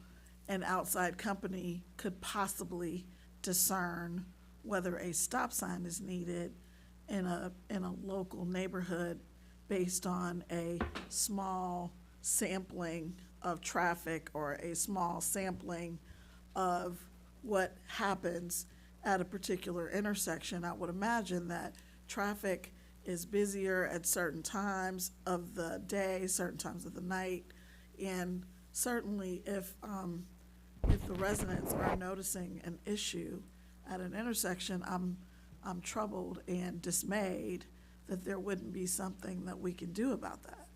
an outside company could possibly discern whether a stop sign is needed in a local neighborhood based on a small sampling of traffic or a small sampling of what happens at a particular intersection. I would imagine that traffic is busier at certain times of the day, certain times of the night, and certainly if the residents are noticing an issue at an intersection, I'm troubled and dismayed that there wouldn't be something that we can do about that.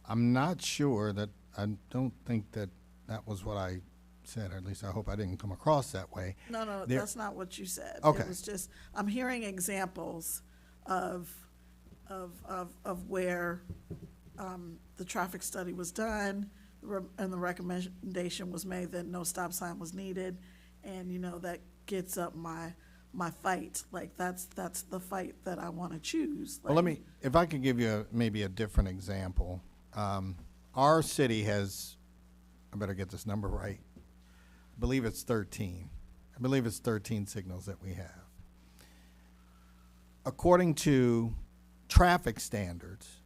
I'm not sure that, I don't think that that was what I said, or at least I hope I didn't come across that way. No, There- that's not what you said. Okay. It was just, I'm hearing examples of where the traffic study was done, and the recommendation was made that no stop sign was needed, and, you know, that gets up my fight. Like, that's the fight that I want to choose. Well, let me, if I could give you maybe a different example. Our city has, I better get this number right, I believe it's 13. I believe it's 13 signals that we have. According to traffic standards,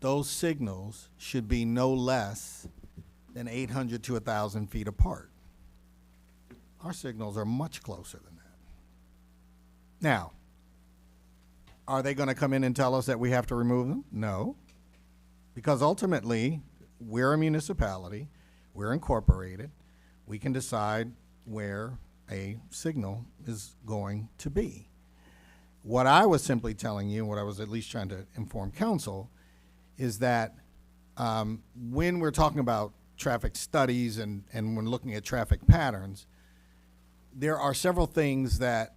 those signals should be no less than 800 to 1,000 feet apart. Our signals are much closer than that. Now, are they going to come in and tell us that we have to remove them? No, because ultimately, we're a municipality, we're incorporated, we can decide where a signal is going to be. What I was simply telling you, what I was at least trying to inform council, is that when we're talking about traffic studies and when looking at traffic patterns, there are several things that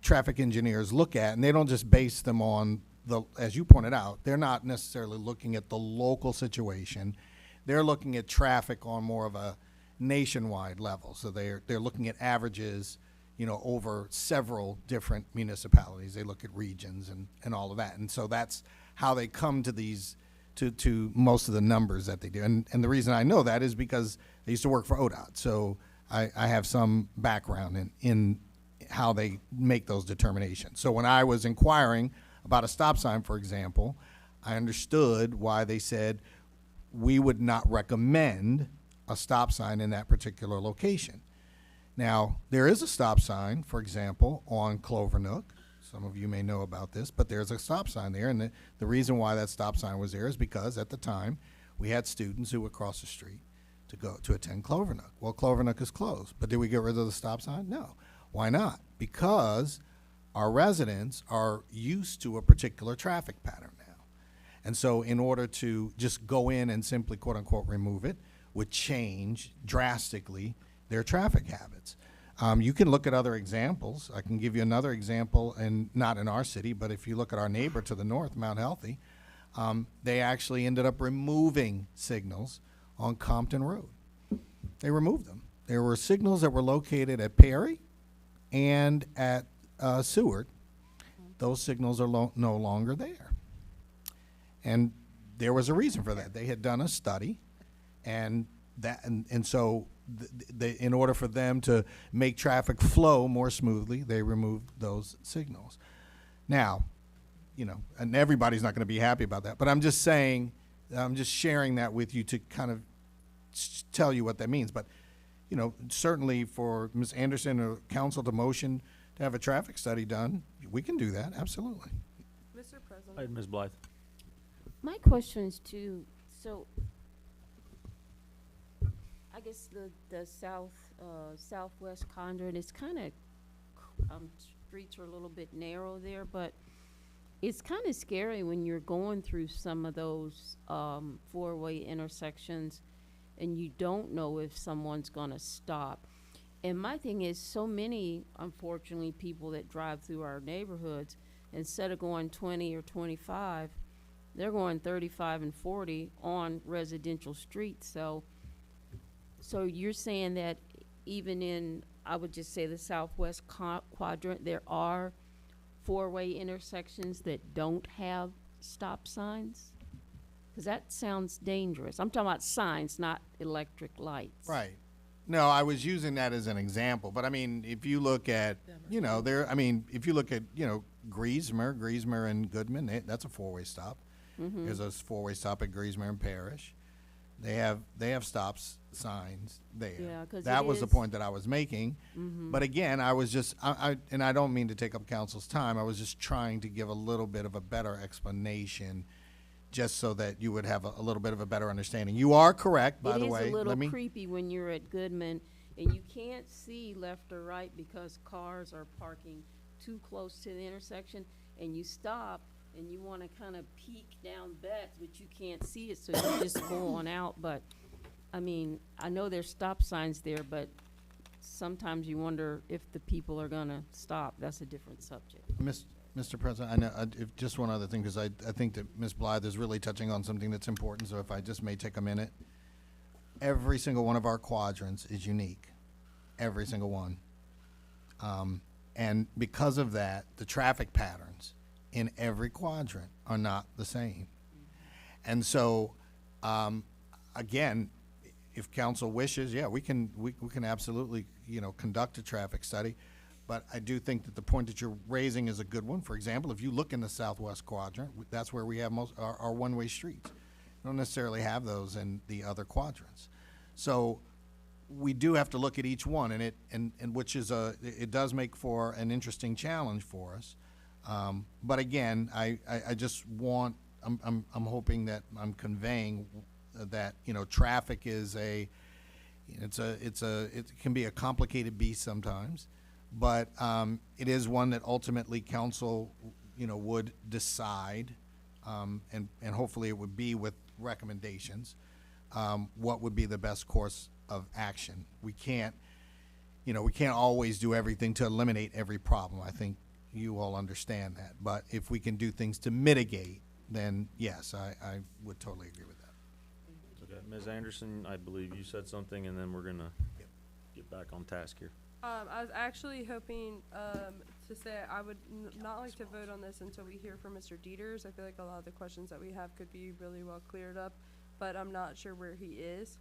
traffic engineers look at, and they don't just base them on the, as you pointed out, they're not necessarily looking at the local situation. They're looking at traffic on more of a nationwide level. So they're looking at averages, you know, over several different municipalities. They look at regions and all of that. And so that's how they come to these, to most of the numbers that they do. And the reason I know that is because I used to work for ODOT. So I have some background in how they make those determinations. So when I was inquiring about a stop sign, for example, I understood why they said we would not recommend a stop sign in that particular location. Now, there is a stop sign, for example, on Clover Nook. Some of you may know about this, but there's a stop sign there, and the reason why that stop sign was there is because at the time, we had students who would cross the street to go to attend Clover Nook. Well, Clover Nook is closed, but did we get rid of the stop sign? No. Why not? Because our residents are used to a particular traffic pattern now. And so in order to just go in and simply quote-unquote remove it would change drastically their traffic habits. You can look at other examples. I can give you another example, and not in our city, but if you look at our neighbor to the north, Mount Healthy, they actually ended up removing signals on Compton Road. They removed them. There were signals that were located at Perry and at Seward. Those signals are no longer there. And there was a reason for that. They had done a study, and so in order for them to make traffic flow more smoothly, they removed those signals. Now, you know, and everybody's not going to be happy about that, but I'm just saying, I'm just sharing that with you to kind of tell you what that means. But certainly for Ms. Anderson or council to motion to have a traffic study done, we can do that, absolutely. Mr. President. All right, Ms. Blythe. My question is too, so I guess the southwest quadrant is kind of, streets are a little bit narrow there, but it's kind of scary when you're going through some of those four-way intersections and you don't know if someone's gonna stop. And my thing is, so many, unfortunately, people that drive through our neighborhoods, instead of going 20 or 25, they're going 35 and 40 on residential streets. So you're saying that even in, I would just say, the southwest quadrant, there are four-way intersections that don't have stop signs? Because that sounds dangerous. I'm talking about signs, not electric lights. Right. No, I was using that as an example, but I mean, if you look at, if you look at, Griesmer and Goodman, that's a four-way stop. Mm-hmm. There's a four-way stop at Griesmer and Parrish. They have stops signs there. Yeah, 'cause that it was the is- point that I was making. Mm-hmm. But again, I was just, and I don't mean to take up council's time. I was just trying to give a little bit of a better explanation, just so that you would have a little bit of a better understanding. You are correct, by the way. It is a little Let me. creepy when you're at Goodman and you can't see left or right because cars are parking too close to the intersection, and you stop and you want to kind of peek down Betts, but you can't see it, so you just go on out. But, I mean, I know there's stop signs there, but sometimes you wonder if the people are going to stop. That's a different subject. Mr. President, I know, if just one other thing, because I think that Ms. Blythe is really touching on something that's important, so if I just may take a minute. Every single one of our quadrants is unique, every single one. And because of that, the traffic patterns in every quadrant are not the same. And so, again, if council wishes, yeah, we can absolutely, conduct a traffic study. But I do think that the point that you're raising is a good one. For example, if you look in the southwest quadrant, that's where we have most our one-way streets. We don't necessarily have those in the other quadrants. So we do have to look at each one, and which is it does make for an interesting challenge for us. But again, I just want, I'm hoping that I'm conveying that, traffic is it can be a complicated beast sometimes. But it is one that ultimately council, would decide, and hopefully it would be with recommendations, what would be the best course of action. We can't always do everything to eliminate every problem. I think you all understand that. But if we can do things to mitigate, then yes, I would totally agree with that. Okay, Ms. Anderson, I believe you said something, and then we're gonna get back on task here. I was actually hoping to say I would not like to vote on this until we hear from Mr. Dieters. I feel like a lot of the questions that we have could be really well cleared up, but I'm not sure where he is.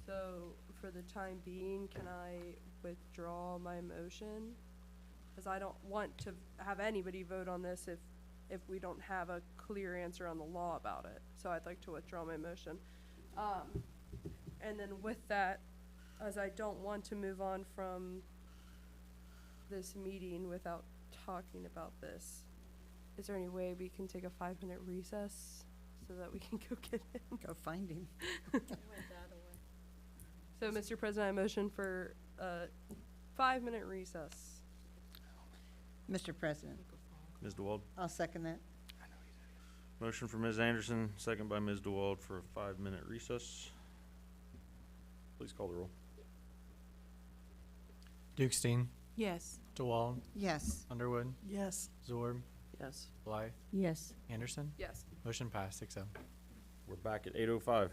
So for the time being, can I withdraw my motion? Because I don't want to have anybody vote on this if we don't have a clear answer on the law about it. So I'd like to withdraw my motion. And then with that, as I don't want to move on from this meeting without talking about this, is there any way we can take a 5-minute recess so that we can go get him? Go find him. So, Mr. President, I motion for a 5-minute recess. Mr. President, Ms. DeWald? I'll second that. Motion for Ms. Anderson, second by Ms. DeWald for a 5-minute recess. Please call the roll. Dukestein, Yes. DeWald, Yes. Underwood, Yes. Zorb, Yes. Blythe, Yes. Anderson. Yes. Motion passed, 6-0. We're back at 8:05.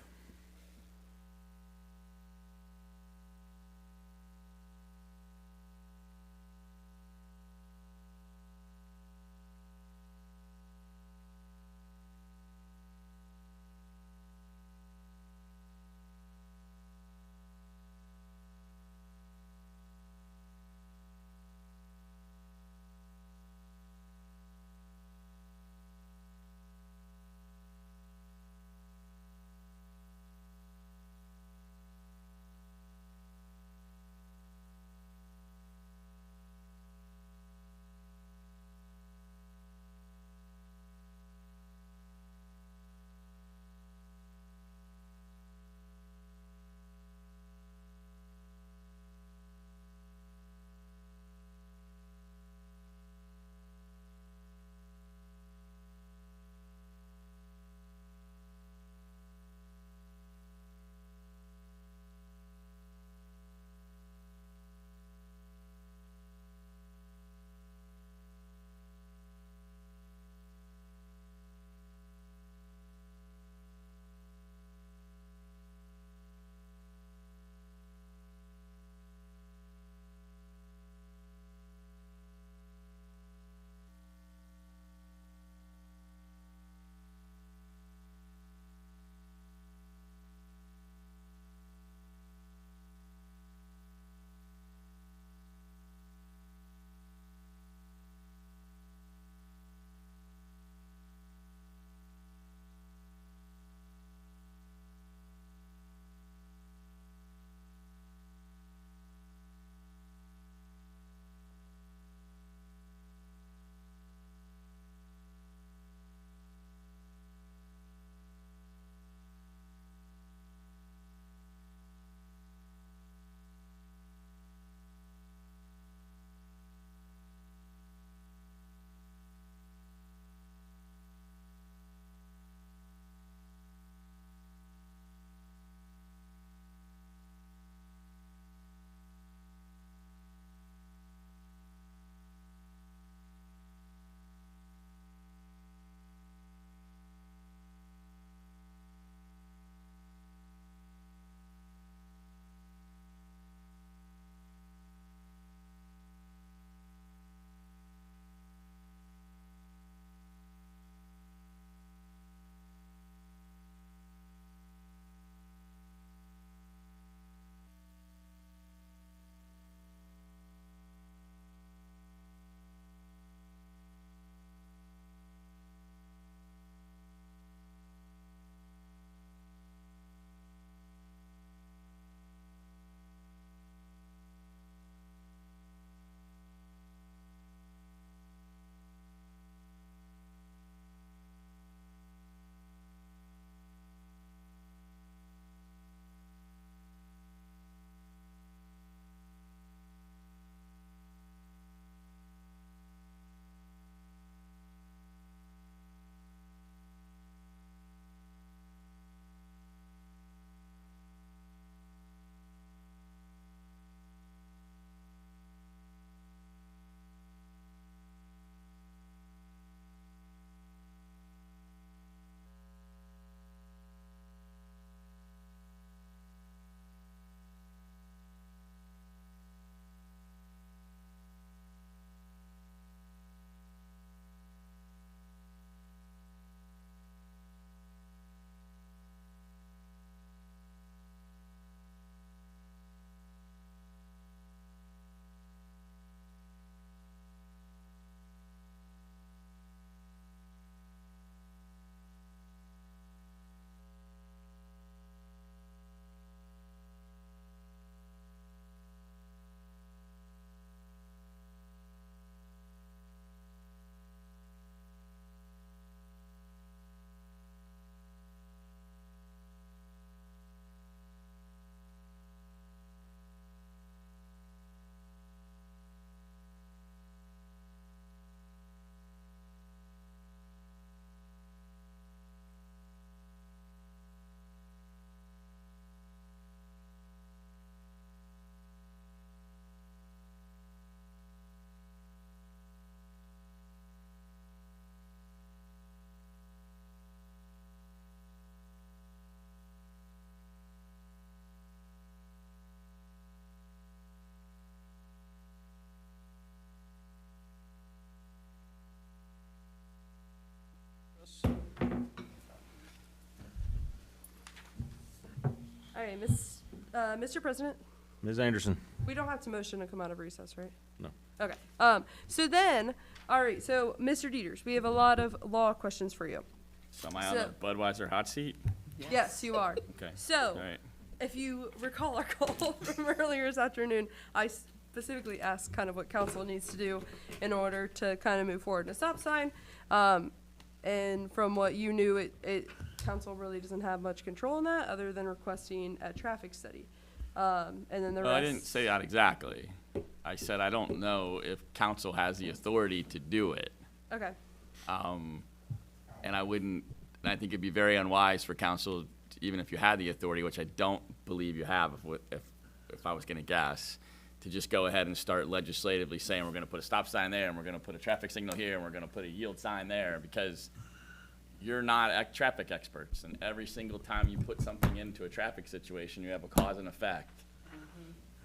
All right, Mr. President, Ms. Anderson? we don't have to motion to come out of recess, right? No. Okay. So then, all right, so Mr. Dieters, we have a lot of law questions for you. So am I on the Budweiser hot seat? Yes, you are. Okay. So, All right. if you recall our call from earlier this afternoon, I specifically asked kind of what council needs to do in order to kind of move forward in a stop sign. And from what you knew, council really doesn't have much control in that other than requesting a traffic study. And then the Well, I rest. didn't say that exactly. I said I don't know if council has the authority to do it. Okay. And I wouldn't, and I think it'd be very unwise for council, even if you had the authority, which I don't believe you have, if I was gonna guess, to just go ahead and start legislatively saying we're gonna put a stop sign there, and we're gonna put a traffic signal here, and we're gonna put a yield sign there, because you're not traffic experts, and every single time you put something into a traffic situation, you have a cause and effect.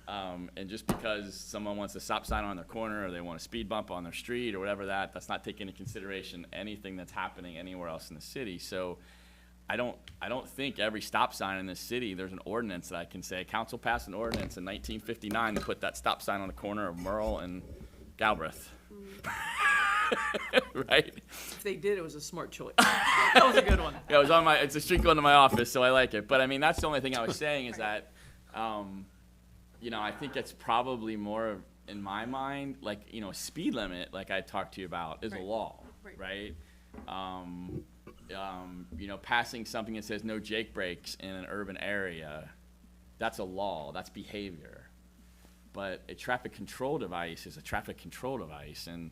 And just because someone wants a stop sign on their corner, or they want a speed bump on their street, or whatever that's not taking into consideration anything that's happening anywhere else in the city. So I don't think every stop sign in this city, there's an ordinance that I can say, council passed an ordinance in 1959 to put that stop sign on the corner of Merle and Galbraith. Right? If they did, it was a smart choice. That was a good one. Yeah, it's a street going to my office, so I like it. But I mean, that's the only thing I was saying is that, I think it's probably more, in my mind, like, a speed limit, like I talked to you about, is a law, right? Passing something that says no Jake brakes in an urban area, that's a law, that's behavior. But a traffic control device is a traffic control device, and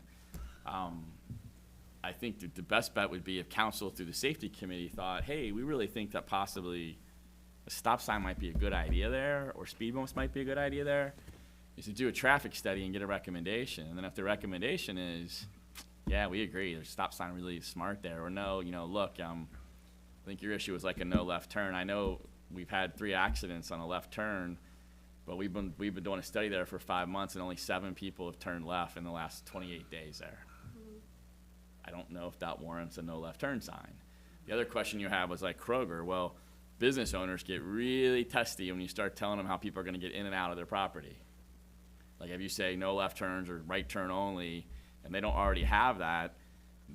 I think that the best bet would be if council through the safety committee thought, hey, we really think that possibly a stop sign might be a good idea there, or speed bumps might be a good idea there, is to do a traffic study and get a recommendation. And then if the recommendation is, yeah, we agree, there's a stop sign really smart there, or no, look, I think your issue was like a no left turn. I know we've had 3 accidents on a left turn, but we've been doing a study there for 5 months, and only 7 people have turned left in the last 28 days there. I don't know if that warrants a no left turn sign. The other question you have was like Kroger. Well, business owners get really testy when you start telling them how people are going to get in and out of their property. Like if you say no left turns or right turn only, and they don't already have that,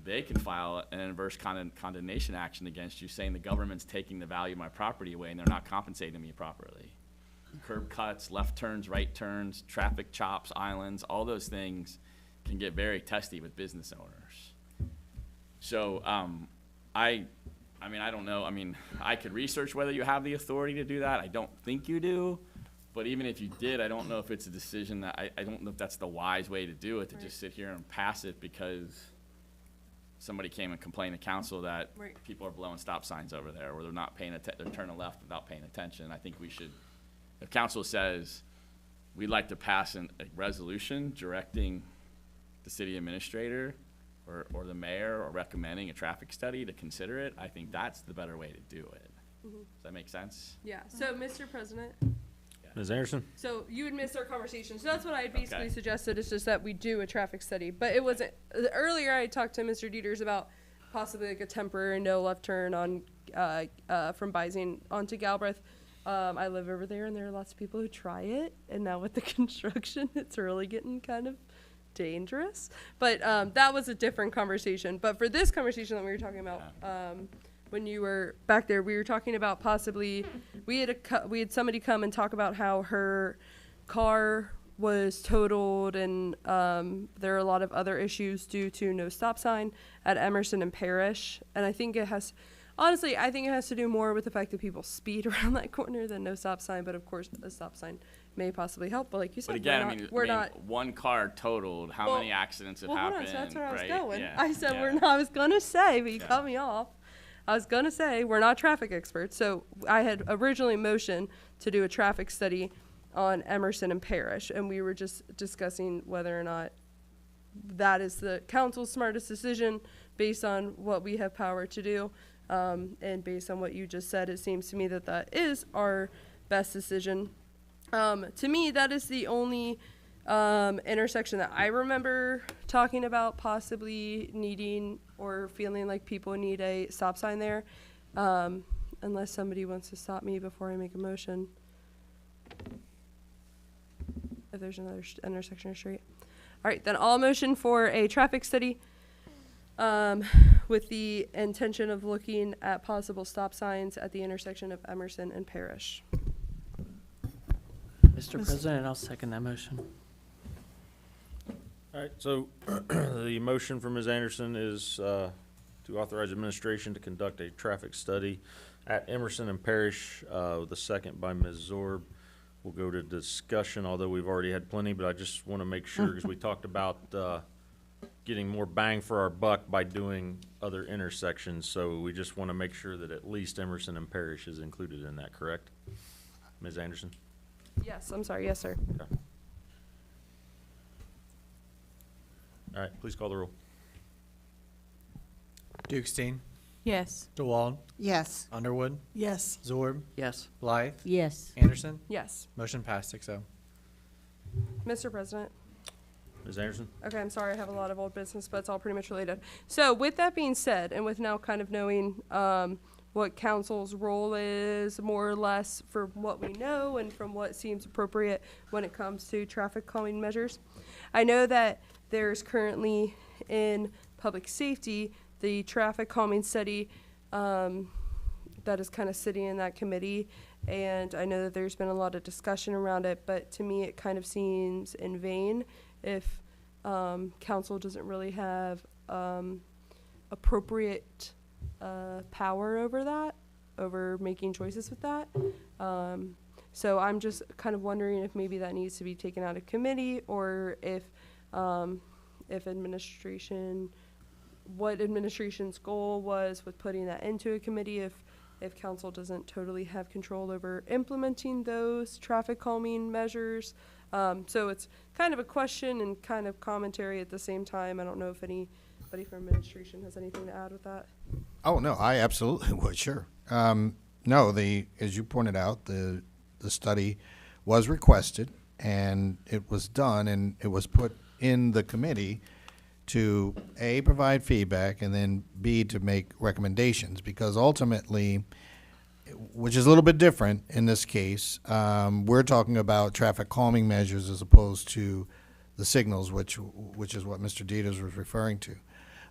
they can file an adverse condemnation action against you, saying the government's taking the value of my property away and they're not compensating me properly. Curb cuts, left turns, right turns, traffic chops, islands, all those things can get very testy with business owners. So I don't know. I mean, I could research whether you have the authority to do that. I don't think you do. But even if you did, I don't know if it's a decision that I don't know if that's the wise way to do it, to just sit here and pass it because somebody came and complained to council that people are blowing stop signs over there, or they're not paying they're turning left without paying attention. I think we should, if council says we'd like to pass a resolution directing the city administrator or the mayor or recommending a traffic study to consider it, I think that's the better way to do it. Does that make sense? Yeah. So, Mr. President. Ms. Anderson? So you had missed our conversation. So that's what I basically Okay. suggested, is just that we do a traffic study. But it wasn't, earlier I talked to Mr. Dieters about possibly like a temporary no left turn on, from Bising onto Galbraith. I live over there and there are lots of people who try it. And now with the construction, it's really getting kind of dangerous. But that was a different conversation. But for this conversation that we were talking about, when you were back there, we were talking about possibly we had somebody come and talk about how her car was totaled, and there are a lot of other issues due to no stop sign at Emerson and Parrish. And I think it has to do more with the fact that people speed around that corner than no stop sign. But of course, a stop sign may possibly help. But like you said, But again, we're not. One car totaled. How many accidents have happened? Hold on, so that's where I was right? going. Yeah, I said yeah. we're not. I was gonna say, but you Yeah. cut me off. I was gonna say we're not traffic experts. So I had originally motioned to do a traffic study on Emerson and Parrish, and we were just discussing whether or not that is the council's smartest decision based on what we have power to do, and based on what you just said, it seems to me that that is our best decision. To me, that is the only intersection that I remember talking about possibly needing or feeling like people need a stop sign there. unless somebody wants to stop me before I make a motion. If there's another intersection or street. All right, then I'll motion for a traffic study with the intention of looking at possible stop signs at the intersection of Emerson and Parrish. Mr. President, I'll second that motion. All right, so the motion from Ms. Anderson is to authorize administration to conduct a traffic study at Emerson and Parrish, with a second by Ms. Zorb. We'll go to discussion, although we've already had plenty, but I just want to make sure, because we talked about getting more bang for our buck by doing other intersections, so we just want to make sure that at least Emerson and Parrish is included in that, correct? Ms. Anderson? Yes, I'm sorry. Yes, sir. Okay. All right, please call the roll. Dukestein, Yes. DeWald, Yes. Underwood, Yes. Zorb, Yes. Blythe, Yes. Anderson. Yes. Motion passed 6-0. Mr. President. Ms. Anderson? Okay, I'm sorry, I have a lot of old business, but it's all pretty much related. So with that being said, and with now kind of knowing what council's role is, more or less, from what we know and from what seems appropriate when it comes to traffic calming measures, I know that there's currently in public safety the traffic calming study that is kind of sitting in that committee, and I know that there's been a lot of discussion around it, but to me it kind of seems in vain if council doesn't really have appropriate power over that, over making choices with that. So I'm just kind of wondering if maybe that needs to be taken out of committee, or if administration, what administration's goal was with putting that into a committee, if council doesn't totally have control over implementing those traffic calming measures. So it's kind of a question and kind of commentary at the same time. I don't know if anybody from administration has anything to add with that. Oh, no, I absolutely would, sure. No, as you pointed out, the study was requested, and it was done, and it was put in the committee to, A, provide feedback, and then, B, to make recommendations, because ultimately, which is a little bit different in this case, we're talking about traffic calming measures as opposed to the signals, which is what Mr. Dieters was referring to.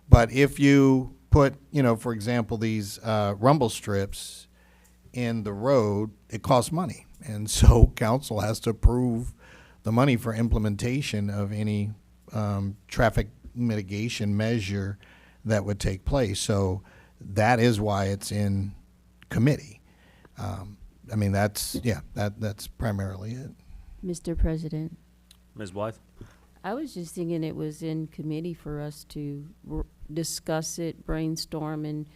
But if you put, for example, these rumble strips in the road, it costs money. And so council has to approve the money for implementation of any traffic mitigation measure that would take place. So that is why it's in committee. I mean, that's primarily it. Mr. President, Ms. Blythe? I was just thinking it was in committee for us to discuss it, brainstorm, and,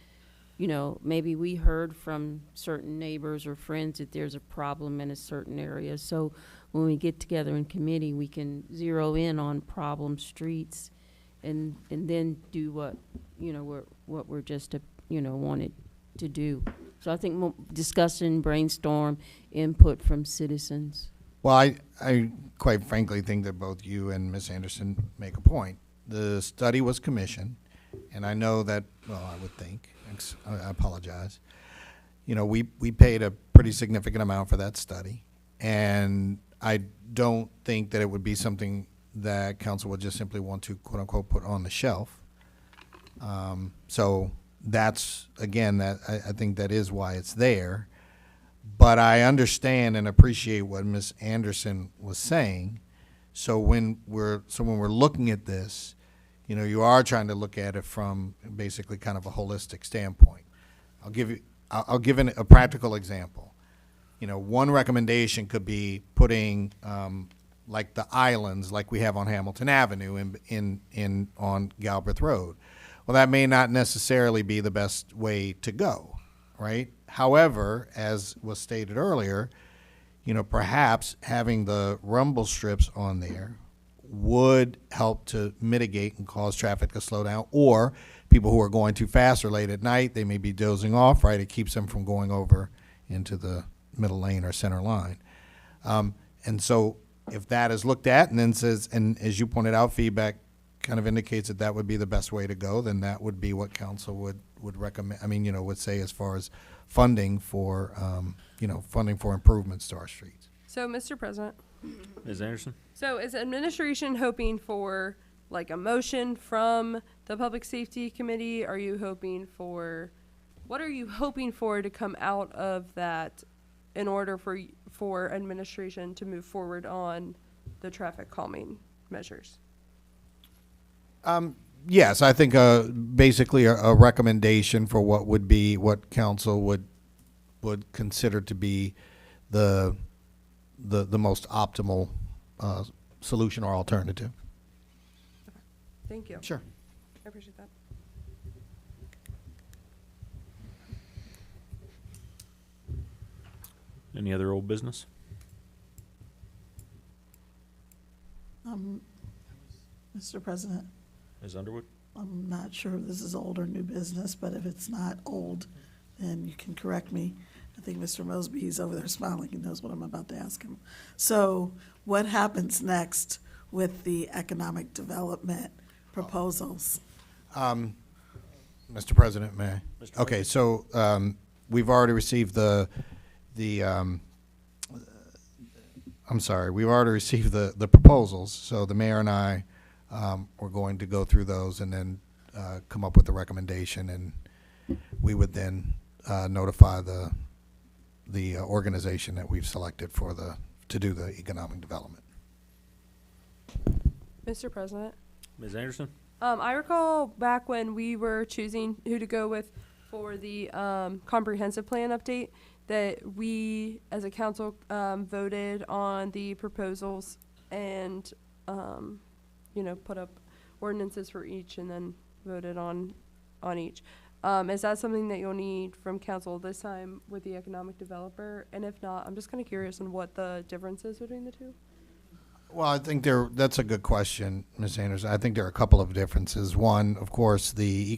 maybe we heard from certain neighbors or friends that there's a problem in a certain area. So when we get together in committee, we can zero in on problem streets and then do what we're just, wanted to do. So I think discussion, brainstorm, input from citizens. Well, I quite frankly think that both you and Ms. Anderson make a point. The study was commissioned, and I know that, well, I would think, I apologize, we paid a pretty significant amount for that study, and I don't think that it would be something that council would just simply want to, quote unquote, put on the shelf. So that's, again, that I think that is why it's there. But I understand and appreciate what Ms. Anderson was saying. So when we're looking at this, you are trying to look at it from basically kind of a holistic standpoint. I'll give a practical example. One recommendation could be putting like the islands like we have on Hamilton Avenue on Galbraith Road. Well, that may not necessarily be the best way to go, right? However, as was stated earlier, perhaps having the rumble strips on there would help to mitigate and cause traffic to slow down, or people who are going too fast or late at night, they may be dozing off, right? It keeps them from going over into the middle lane or center line. And so if that is looked at and then says, and as you pointed out, feedback kind of indicates that that would be the best way to go, then that would be what council would recommend, I mean, would say as far as funding for, funding for improvements to our streets. So, Mr. President, Ms. Anderson? so is administration hoping for like a motion from the Public Safety Committee? Are you hoping for, what are you hoping for to come out of that in order for administration to move forward on the traffic calming measures? Yes, I think basically a recommendation for what council would consider to be the most optimal solution or alternative. Thank you. Sure. I appreciate that. Any other old business? Mr. President, Ms. Underwood? I'm not sure if this is old or new business, but if it's not old, then you can correct me. I think Mr. Mosby, he's over there smiling. He knows what I'm about to ask him. So what happens next with the economic development proposals? Mr. President, may I? Okay, so we've already received we've already received the proposals. So the mayor and I we're going to go through those and then come up with a recommendation, and we would then notify the organization that we've selected to do the economic development. Mr. President? Ms. Anderson? I recall back when we were choosing who to go with for the comprehensive plan update, that we, as a council, voted on the proposals and, put up ordinances for each and then voted on each. Is that something that you'll need from council this time with the economic developer? And if not, I'm just kind of curious on what the difference is between the two. Well, I think that's a good question, Ms. Anderson. I think there are a couple of differences. One, of course, the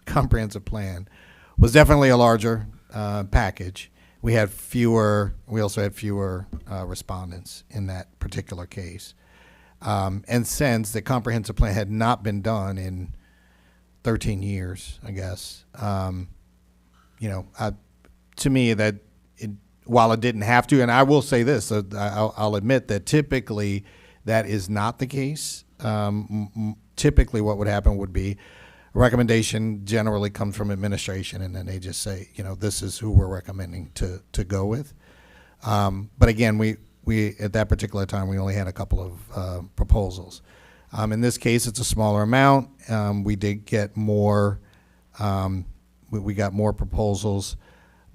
comprehensive plan was definitely a larger package. We also had fewer respondents in that particular case. And since the comprehensive plan had not been done in 13 years, I guess, to me that while it didn't have to, and I will say this, I'll admit that typically that is not the case. Typically what would happen would be a recommendation generally comes from administration, and then they just say, this is who we're recommending to go with. But again, we at that particular time, we only had a couple of proposals. In this case, it's a smaller amount. We did get more, we got more proposals,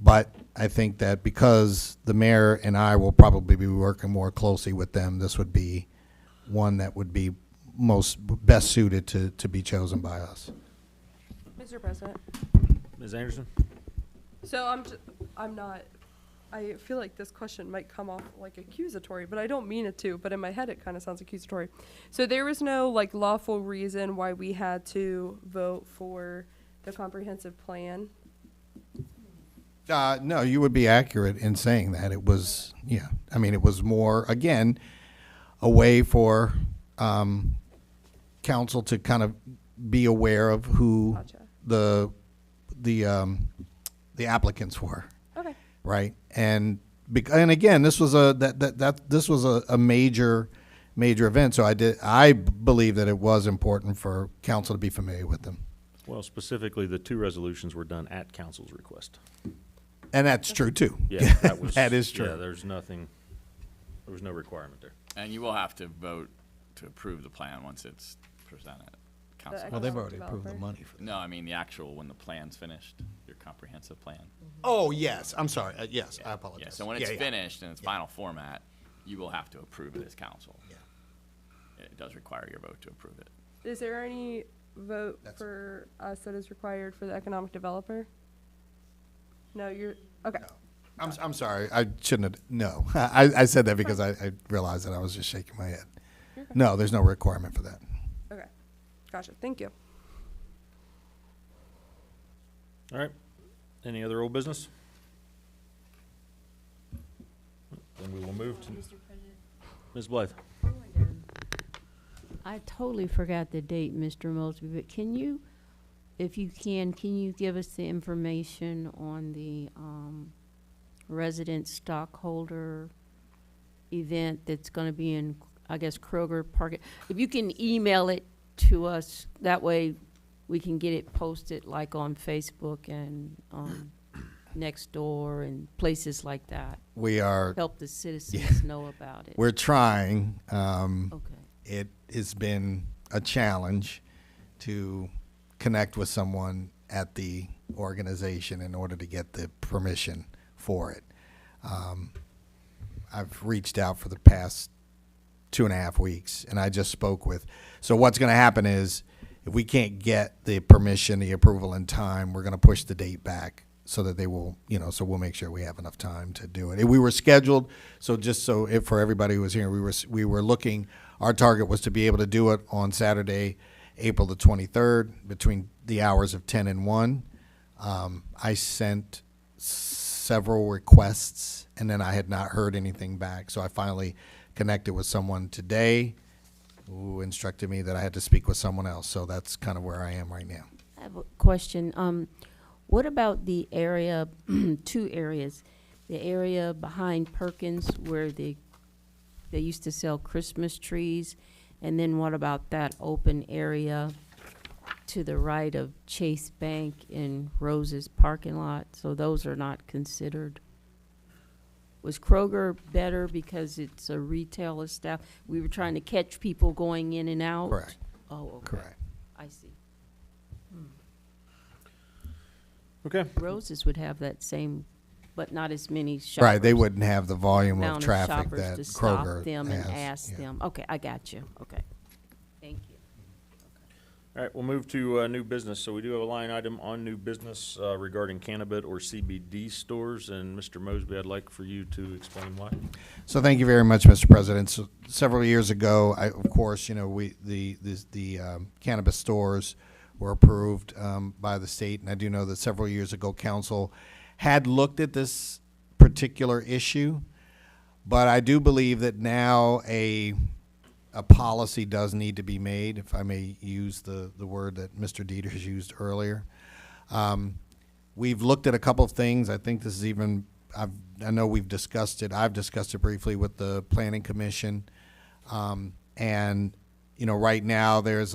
but I think that because the mayor and I will probably be working more closely with them, this would be one that would be best suited to be chosen by us. Mr. President? Ms. Anderson? So I feel like this question might come off like accusatory, but I don't mean it to, but in my head it kind of sounds accusatory. So there was no lawful reason why we had to vote for the comprehensive plan? No, you would be accurate in saying that. It was, it was more, again, a way for council to kind of be aware of who Gotcha. the applicants were. Okay. Right, and again, this was a major event. So I believe that it was important for council to be familiar with them. Well, specifically, the two resolutions were done at council's request. And that's true too. Yeah, that is true. Yeah, there was no requirement there. And you will have to vote to approve the plan once it's presented. Council. Well, they've already approved the money for No, I mean the actual, when the plan's finished, your comprehensive plan. Oh, yes, I'm sorry. Yes, I apologize. Yeah, so when it's finished in its final format, you will have to approve it as council. Yeah. It does require your vote to approve it. Is there any vote for us that is required for the economic developer? No, you're, okay. No. I'm sorry. I shouldn't have. No, I said that because I realized that I was just shaking my head. You're okay. No, there's no requirement for that. Okay. Gotcha. Thank you. All right. Any other old business? Then we will move to Ms. Blythe. I totally forgot the date, Mr. Mosby, but can you, if you can you give us the information on the resident stockholder event that's gonna be in, I guess, Kroger Park? If you can email it to us, that way we can get it posted like on Facebook and Nextdoor and places like that. We are, Help the citizens know about it. we're trying. Okay. It has been a challenge to connect with someone at the organization in order to get the permission for it. I've reached out for the past 2.5 weeks, and I just spoke with. So what's going to happen is, if we can't get the permission, the approval in time, we're going to push the date back so that they will, so we'll make sure we have enough time to do it. We were scheduled, so just so if for everybody who was here, we were looking. Our target was to be able to do it on Saturday, April the 23rd, between the hours of 10 and 1. I sent several requests, and then I had not heard anything back. So I finally connected with someone today who instructed me that I had to speak with someone else. So that's kind of where I am right now. I have a question. What about the area, 2 areas, the area behind Perkins where they used to sell Christmas trees, and then what about that open area to the right of Chase Bank in Rose's parking lot? So those are not considered. Was Kroger better because it's a retail establishment? We were trying to catch people going in and out? Correct. Oh, okay. Correct. I see. Okay. Roses would have that same, but not as many shoppers. Right, they wouldn't have the volume of Amount traffic shoppers that to stop Kroger them and has. ask Yeah. them. Okay, I got you. Okay. Thank you. All right, we'll move to new business. So we do have a line item on new business regarding cannabis or CBD stores. And Mr. Mosby, I'd like for you to explain why. So thank you very much, Mr. President. So several years ago, of course, the cannabis stores were approved by the state, and I do know that several years ago, council had looked at this particular issue, but I do believe that now a policy does need to be made, if I may use the word that Mr. Dieters used earlier. We've looked at a couple of things. I think this is even, I know we've discussed it. I've discussed it briefly with the Planning Commission. And, right now there's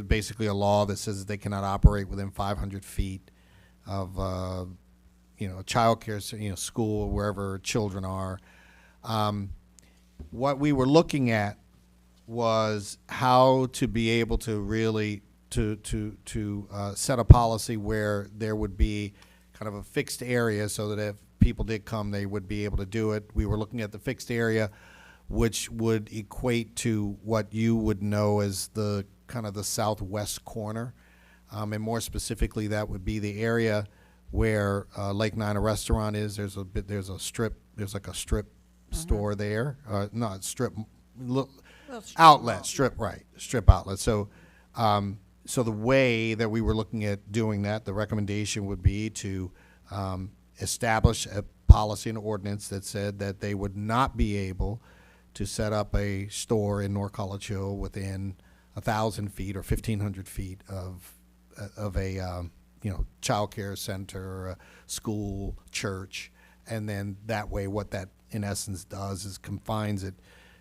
basically a law that says that they cannot operate within 500 feet of, childcare, school, wherever children are. What we were looking at was how to be able to really to set a policy where there would be kind of a fixed area so that if people did come, they would be able to do it. We were looking at the fixed area, which would equate to what you would know as the kind of the southwest corner. And more specifically, that would be the area where Lake Nina Restaurant is. There's a strip store there. Not strip, outlet, strip outlet. So, so the way that we were looking at doing that, the recommendation would be to establish a policy and ordinance that said that they would not be able to set up a store in North College Hill within 1,000 feet or 1,500 feet of a child care center, or a school, church, and then that way, what that in essence does is confines it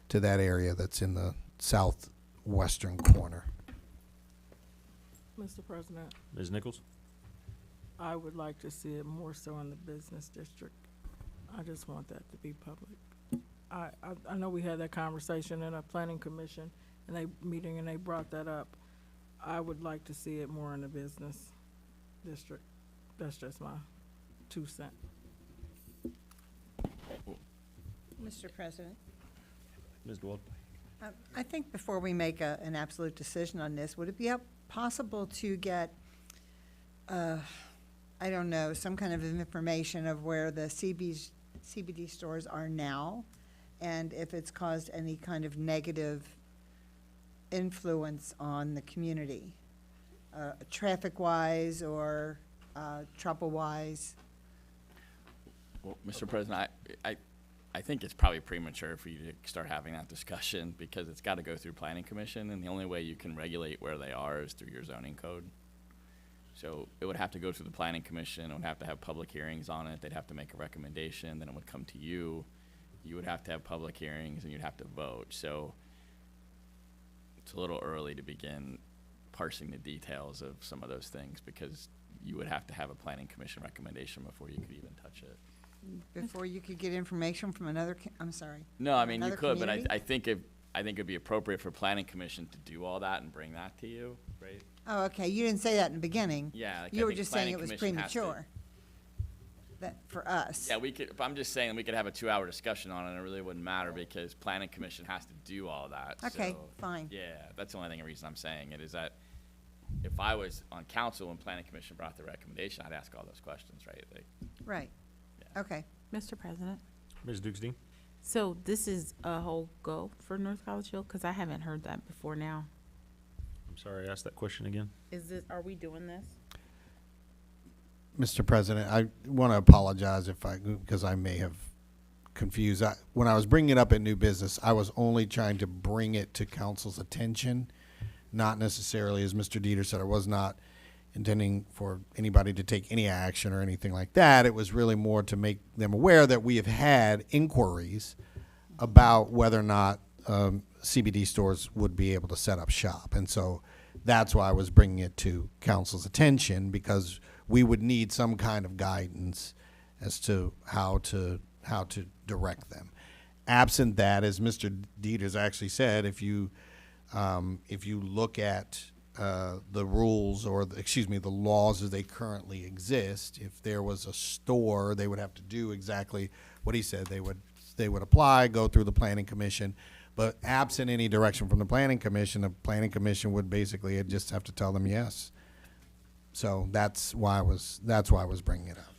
to that area that's in the southwestern corner. Mr. President, Ms. Nichols? I would like to see it more so in the business district. I just want that to be public. I know we had that conversation in a planning commission and they brought that up. I would like to see it more in the business district. That's just my 2 cents. Mr. President, Ms. Gould? I think before we make an absolute decision on this, would it be possible to get, I don't know, some kind of information of where the CBD stores are now, and if it's caused any kind of negative influence on the community, traffic-wise or trouble-wise? Well, Mr. President, I think it's probably premature for you to start having that discussion because it's got to go through planning commission, and the only way you can regulate where they are is through your zoning code. So it would have to go through the planning commission, it would have to have public hearings on it, they'd have to make a recommendation, then it would come to you. You would have to have public hearings and you'd have to vote. So it's a little early to begin parsing the details of some of those things because you would have to have a planning commission recommendation before you could even touch it. Before you could get information from another, I'm sorry. No, I mean, you Another could, but community? I think it'd be appropriate for planning commission to do all that and bring that to you, right? Oh, okay, you didn't say that in the beginning. Yeah, like I You were think just saying planning it was commission has to- premature. That, for us. Yeah, we could, I'm just saying we could have a 2-hour discussion on it, and it really wouldn't matter because planning commission has to do all that. Okay, so, fine. Yeah, that's the only reason I'm saying it is that if I was on council and planning commission brought the recommendation, I'd ask all those questions, right? Like, Right, Yeah. okay. Mr. President, Ms. Dukesdean? so this is a whole go for North College Hill? Because I haven't heard that before now. I'm sorry, ask that question again. Are we doing this? Mr. President, I want to apologize because I may have confused. When I was bringing it up at new business, I was only trying to bring it to council's attention, not necessarily, as Mr. Dieter said, I was not intending for anybody to take any action or anything like that. It was really more to make them aware that we have had inquiries about whether or not CBD stores would be able to set up shop. And so that's why I was bringing it to council's attention, because we would need some kind of guidance as to how to direct them. Absent that, as Mr. Dieters actually said, if you look at the rules or the laws as they currently exist, if there was a store, they would have to do exactly what he said. They would apply, go through the planning commission. But absent any direction from the planning commission would basically just have to tell them yes. So that's why I was bringing it up.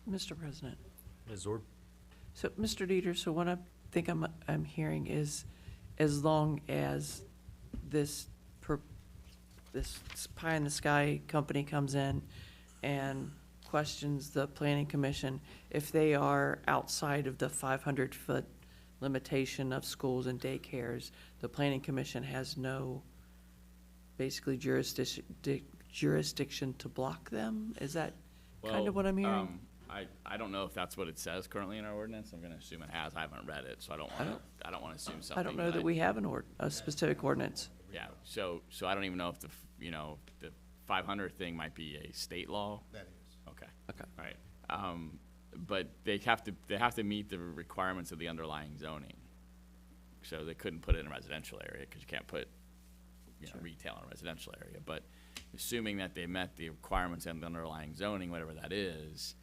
Mr. President. Ms. Zorb? So, Mr. Dieter, so what I think I'm hearing is, as long as this pie-in-the-sky company comes in and questions the planning commission, if they are outside of the 500-foot limitation of schools and daycares, the planning commission has no, basically, jurisdiction to block them? Is that kind of what I'm hearing? I don't know if that's what it says currently in our ordinance. I'm going to assume it has. I haven't read it, so I don't want to assume something. I don't know that we have a specific ordinance. Yeah, so I don't even know if the 500 thing might be a state law. That is. Okay. Okay. All right. But they have to meet the requirements of the underlying zoning. So they couldn't put it in a residential area because you can't put retail in a residential area. But assuming that they met the requirements in the underlying zoning, whatever that is,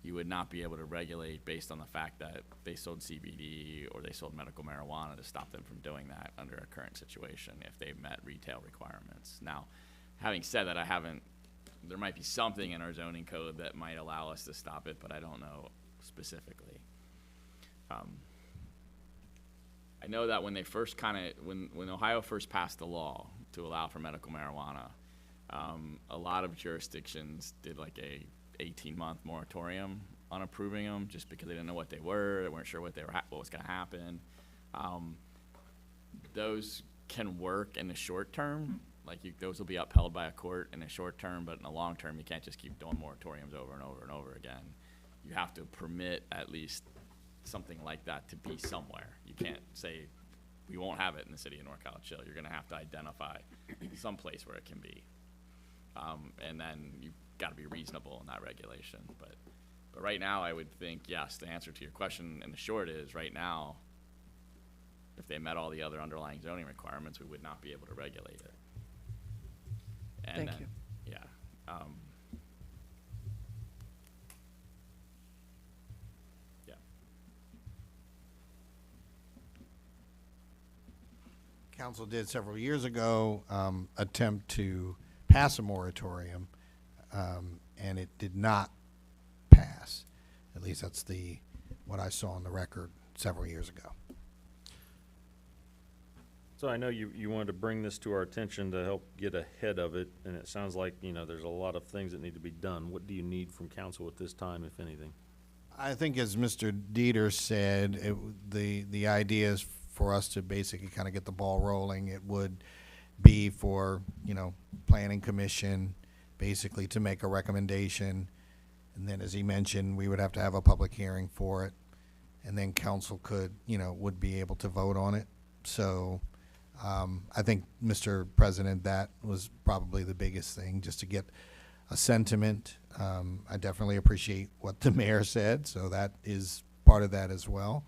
you would not be able to regulate based on the fact that they sold CBD or they sold medical marijuana to stop them from doing that under a current situation if they met retail requirements. Now, having said that, there might be something in our zoning code that might allow us to stop it, but I don't know specifically. I know that when they first when Ohio first passed the law to allow for medical marijuana, a lot of jurisdictions did like a 18-month moratorium on approving them just because they didn't know what they were, they weren't sure what was going to happen. Those can work in the short term. Like those will be upheld by a court in the short term, but in the long term, you can't just keep doing moratoriums over and over and over again. You have to permit at least something like that to be somewhere. You can't say, we won't have it in the city of North College Hill. You're going to have to identify some place where it can be. And then you've got to be reasonable in that regulation. But right now, I would think, yes, the answer to your question in the short is, right now, if they met all the other underlying zoning requirements, we would not be able to regulate it. And Thank then, you. Yeah. Yeah. Council did several years ago attempt to pass a moratorium, and it did not pass. At least that's what I saw on the record several years ago. So I know you wanted to bring this to our attention to help get ahead of it, and it sounds like, there's a lot of things that need to be done. What do you need from council at this time, if anything? I think as Mr. Dieter said, the idea is for us to basically kind of get the ball rolling. It would be for, planning commission, basically to make a recommendation. And then, as he mentioned, we would have to have a public hearing for it. And then council could, would be able to vote on it. So I think, Mr. President, that was probably the biggest thing, just to get a sentiment. I definitely appreciate what the mayor said, so that is part of that as well.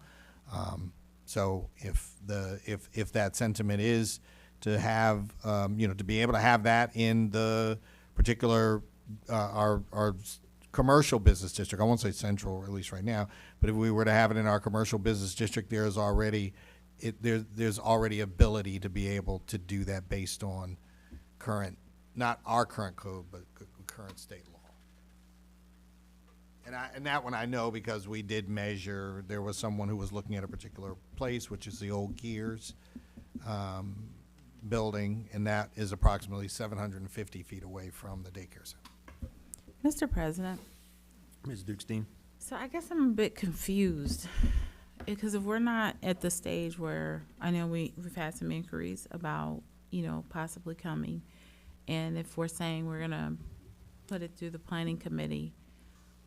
So if that sentiment is to have, to be able to have that in the particular, our commercial business district, I won't say central, at least right now, but if we were to have it in our commercial business district, there's already ability to be able to do that based on current, not our current code, but current state law. And that one I know because we did measure, there was someone who was looking at a particular place, which is the old Gears building, and that is approximately 750 feet away from the daycare center. Mr. President, Ms. Dukestein? so I guess I'm a bit confused, because if we're not at the stage where, I know we've had some inquiries about, possibly coming, and if we're saying we're gonna put it through the planning committee,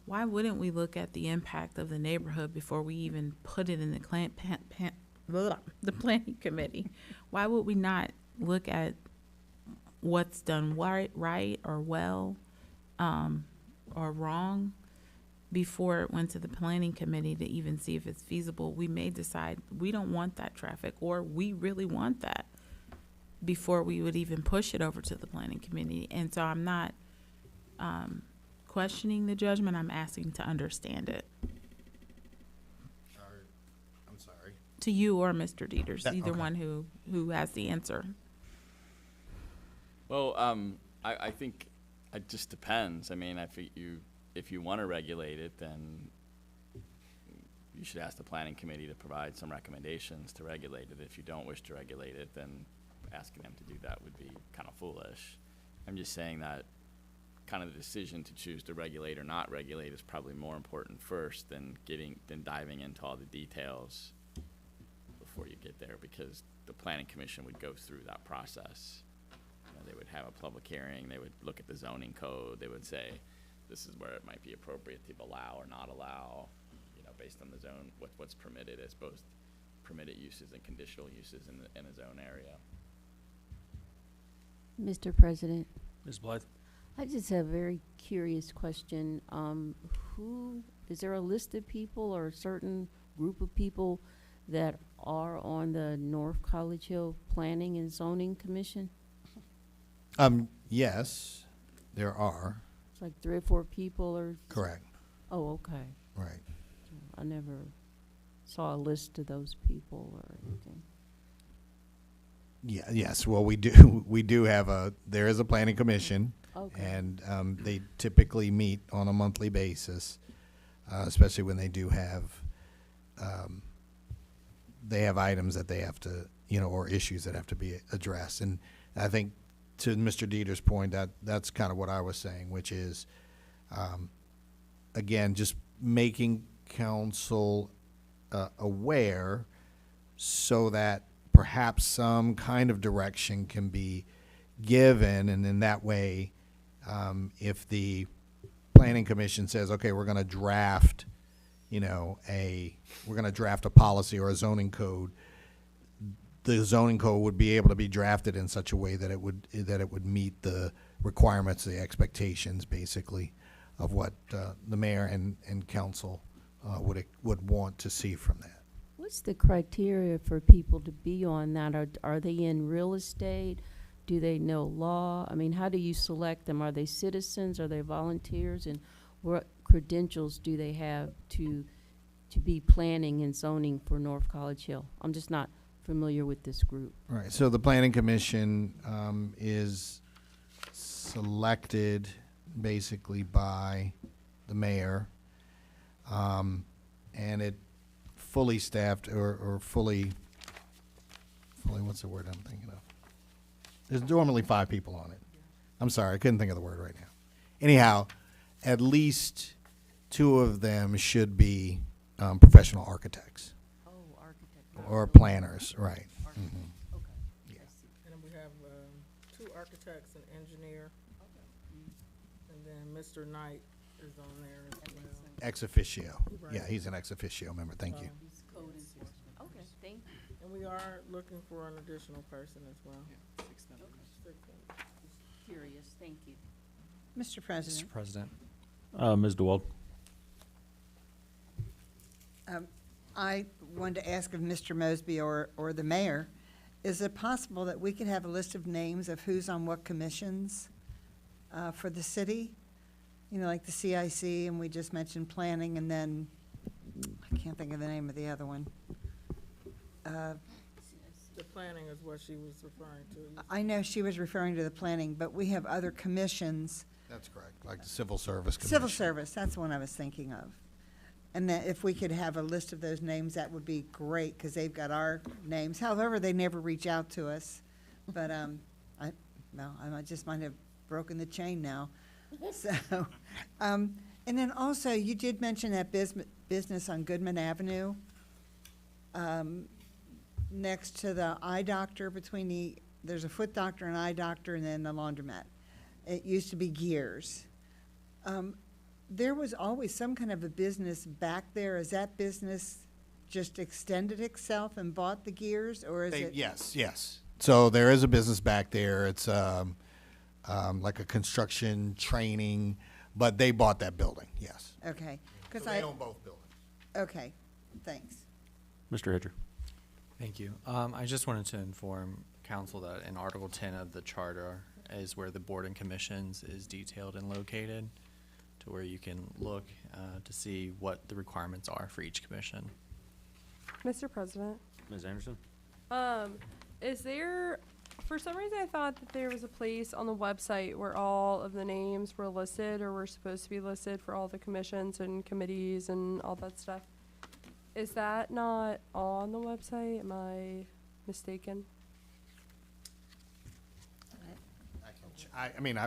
why wouldn't we look at the impact of the neighborhood before we even put it in the the planning committee? Why would we not look at what's done right or well, or wrong before it went to the planning committee to even see if it's feasible? We may decide we don't want that traffic, or we really want that, before we would even push it over to the planning committee. And so I'm not questioning the judgment, I'm asking to understand it. I'm sorry. To you or Mr. Dieters, either Okay. one who has the answer. Well, I think it just depends. I mean, if you want to regulate it, then you should ask the planning committee to provide some recommendations to regulate it. If you don't wish to regulate it, then asking them to do that would be kind of foolish. I'm just saying that kind of the decision to choose to regulate or not regulate is probably more important first than diving into all the details before you get there, because the planning commission would go through that process. They would have a public hearing, they would look at the zoning code, they would say, this is where it might be appropriate to allow or not allow, based on the zone, what's permitted as both permitted uses and conditional uses in a zone area. Mr. President, Ms. Blythe? I just have a very curious question. Is there a list of people or a certain group of people that are on the North College Hill Planning and Zoning Commission? Yes, there are. It's like 3 or 4 people or? Correct. Oh, okay. Right. I never saw a list of those people or anything. Yeah, yes, well, we do have there is a planning commission. Okay. And they typically meet on a monthly basis, especially when they do have, items that they have to, or issues that have to be addressed. And I think to Mr. Dieter's point, that's kind of what I was saying, which is, again, just making council aware so that perhaps some kind of direction can be given, and in that way, if the planning commission says, okay, we're going to draft, a policy or a zoning code, the zoning code would be able to be drafted in such a way that it would meet the requirements, the expectations, basically, of what the mayor and council would want to see from that. What's the criteria for people to be on that? Are they in real estate? Do they know law? I mean, how do you select them? Are they citizens? Are they volunteers? And what credentials do they have to be planning and zoning for North College Hill? I'm just not familiar with this group. All right, so the planning commission is selected basically by the mayor, and it fully staffed or fully, what's the word I'm thinking of? There's normally 5 people on it. I'm sorry, I couldn't think of the word right now. Anyhow, at least 2 of them should be professional architects Oh, architect. or planners, right? Mhm. Okay. Yeah. I see. And then we have 2 architects and engineer, and then Mr. Knight is on there as That makes well. sense. Ex officio. Right. Yeah, he's an ex officio member. Thank you. He's code enforcement. Okay, thank you. And we are looking for an additional person as well. 6 members. Curious, thank you. Mr. President, Mr. President. Ms. DeWald. I wanted to ask of Mr. Mosby or the mayor, is it possible that we could have a list of names of who's on what commissions for the city? You know, like the CIC, and we just mentioned planning, and then, I can't think of the name of the other one. The planning is what she was referring to. I know she was referring to the planning, but we have other commissions. That's correct. Like the Civil Service Commission. Civil service, that's the one I was thinking of. And that if we could have a list of those names, that would be great, because they've got our names. However, they never reach out to us. But, I just might have broken the chain now. So, and then also, you did mention that business on Goodman Avenue, next to the eye doctor there's a foot doctor and eye doctor, and then the laundromat. It used to be Gears. There was always some kind of a business back there. Is that business just extended itself and bought the Gears, or is it? Yes. So there is a business back there. It's like a construction training, but they bought that building, yes. Okay. So 'Cause they own both buildings. Okay, thanks. Mr. Hedger. Thank you. I just wanted to inform council that in Article 10 of the charter is where the board and commissions is detailed and located, to where you can look to see what the requirements are for each commission. Mr. President, Ms. Anderson. is there, for some reason I thought that there was a place on the website where all of the names were listed or were supposed to be listed for all the commissions and committees and all that stuff. Is that not on the website? Am I mistaken?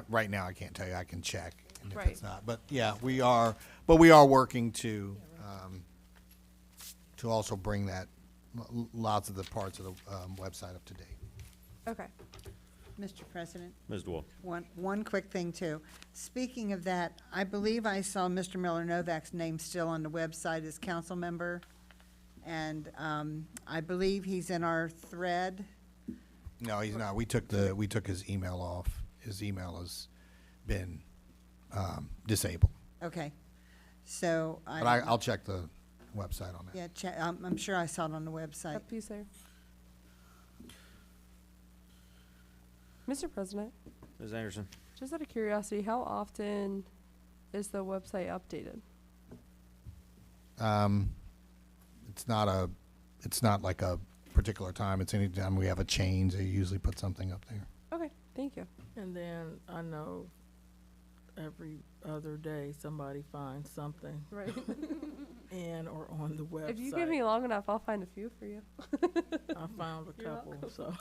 Right now I can't tell you. I can check and if Right. it's not. But yeah, we are working to also bring that, lots of the parts of the website up to date. Okay. Mr. President, Ms. DeWald. one quick thing, too. Speaking of that, I believe I saw Mr. Miller Novak's name still on the website as council member, and I believe he's in our thread. No, he's not. We took his email off. His email has been disabled. Okay, so But I'll check the website on that. yeah, I'm sure I saw it on the website. That piece there. Mr. President, Ms. Anderson. just out of curiosity, how often is the website updated? It's not like a particular time. It's any time we have a change, they usually put something up there. Okay, thank you. And then I know every other day somebody finds something Right. in or on the website. If you give me long enough, I'll find a few for you. I found a You're couple, welcome. so.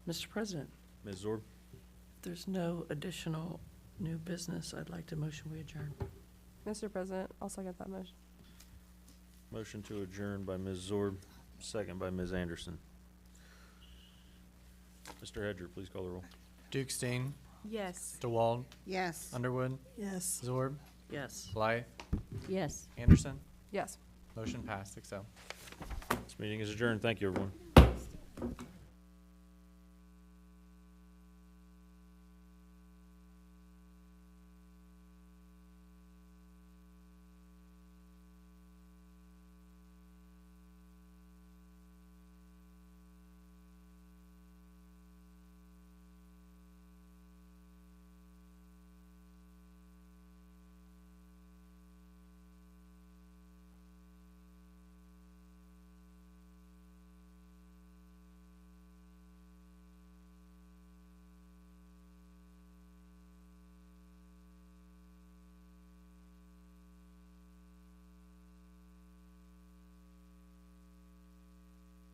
Mr. President, Ms. Zorb. if there's no additional new business, I'd like to motion we adjourn. Mr. President, I'll second that motion. Motion to adjourn by Ms. Zorb, second by Ms. Anderson. Mr. Hedger, please call the roll. Dukestein, Yes. DeWald, Yes. Underwood, Yes. Zorb, Yes. Blythe, Yes. Anderson. Yes. Motion passed, 6-0. This meeting is adjourned. Thank you, everyone.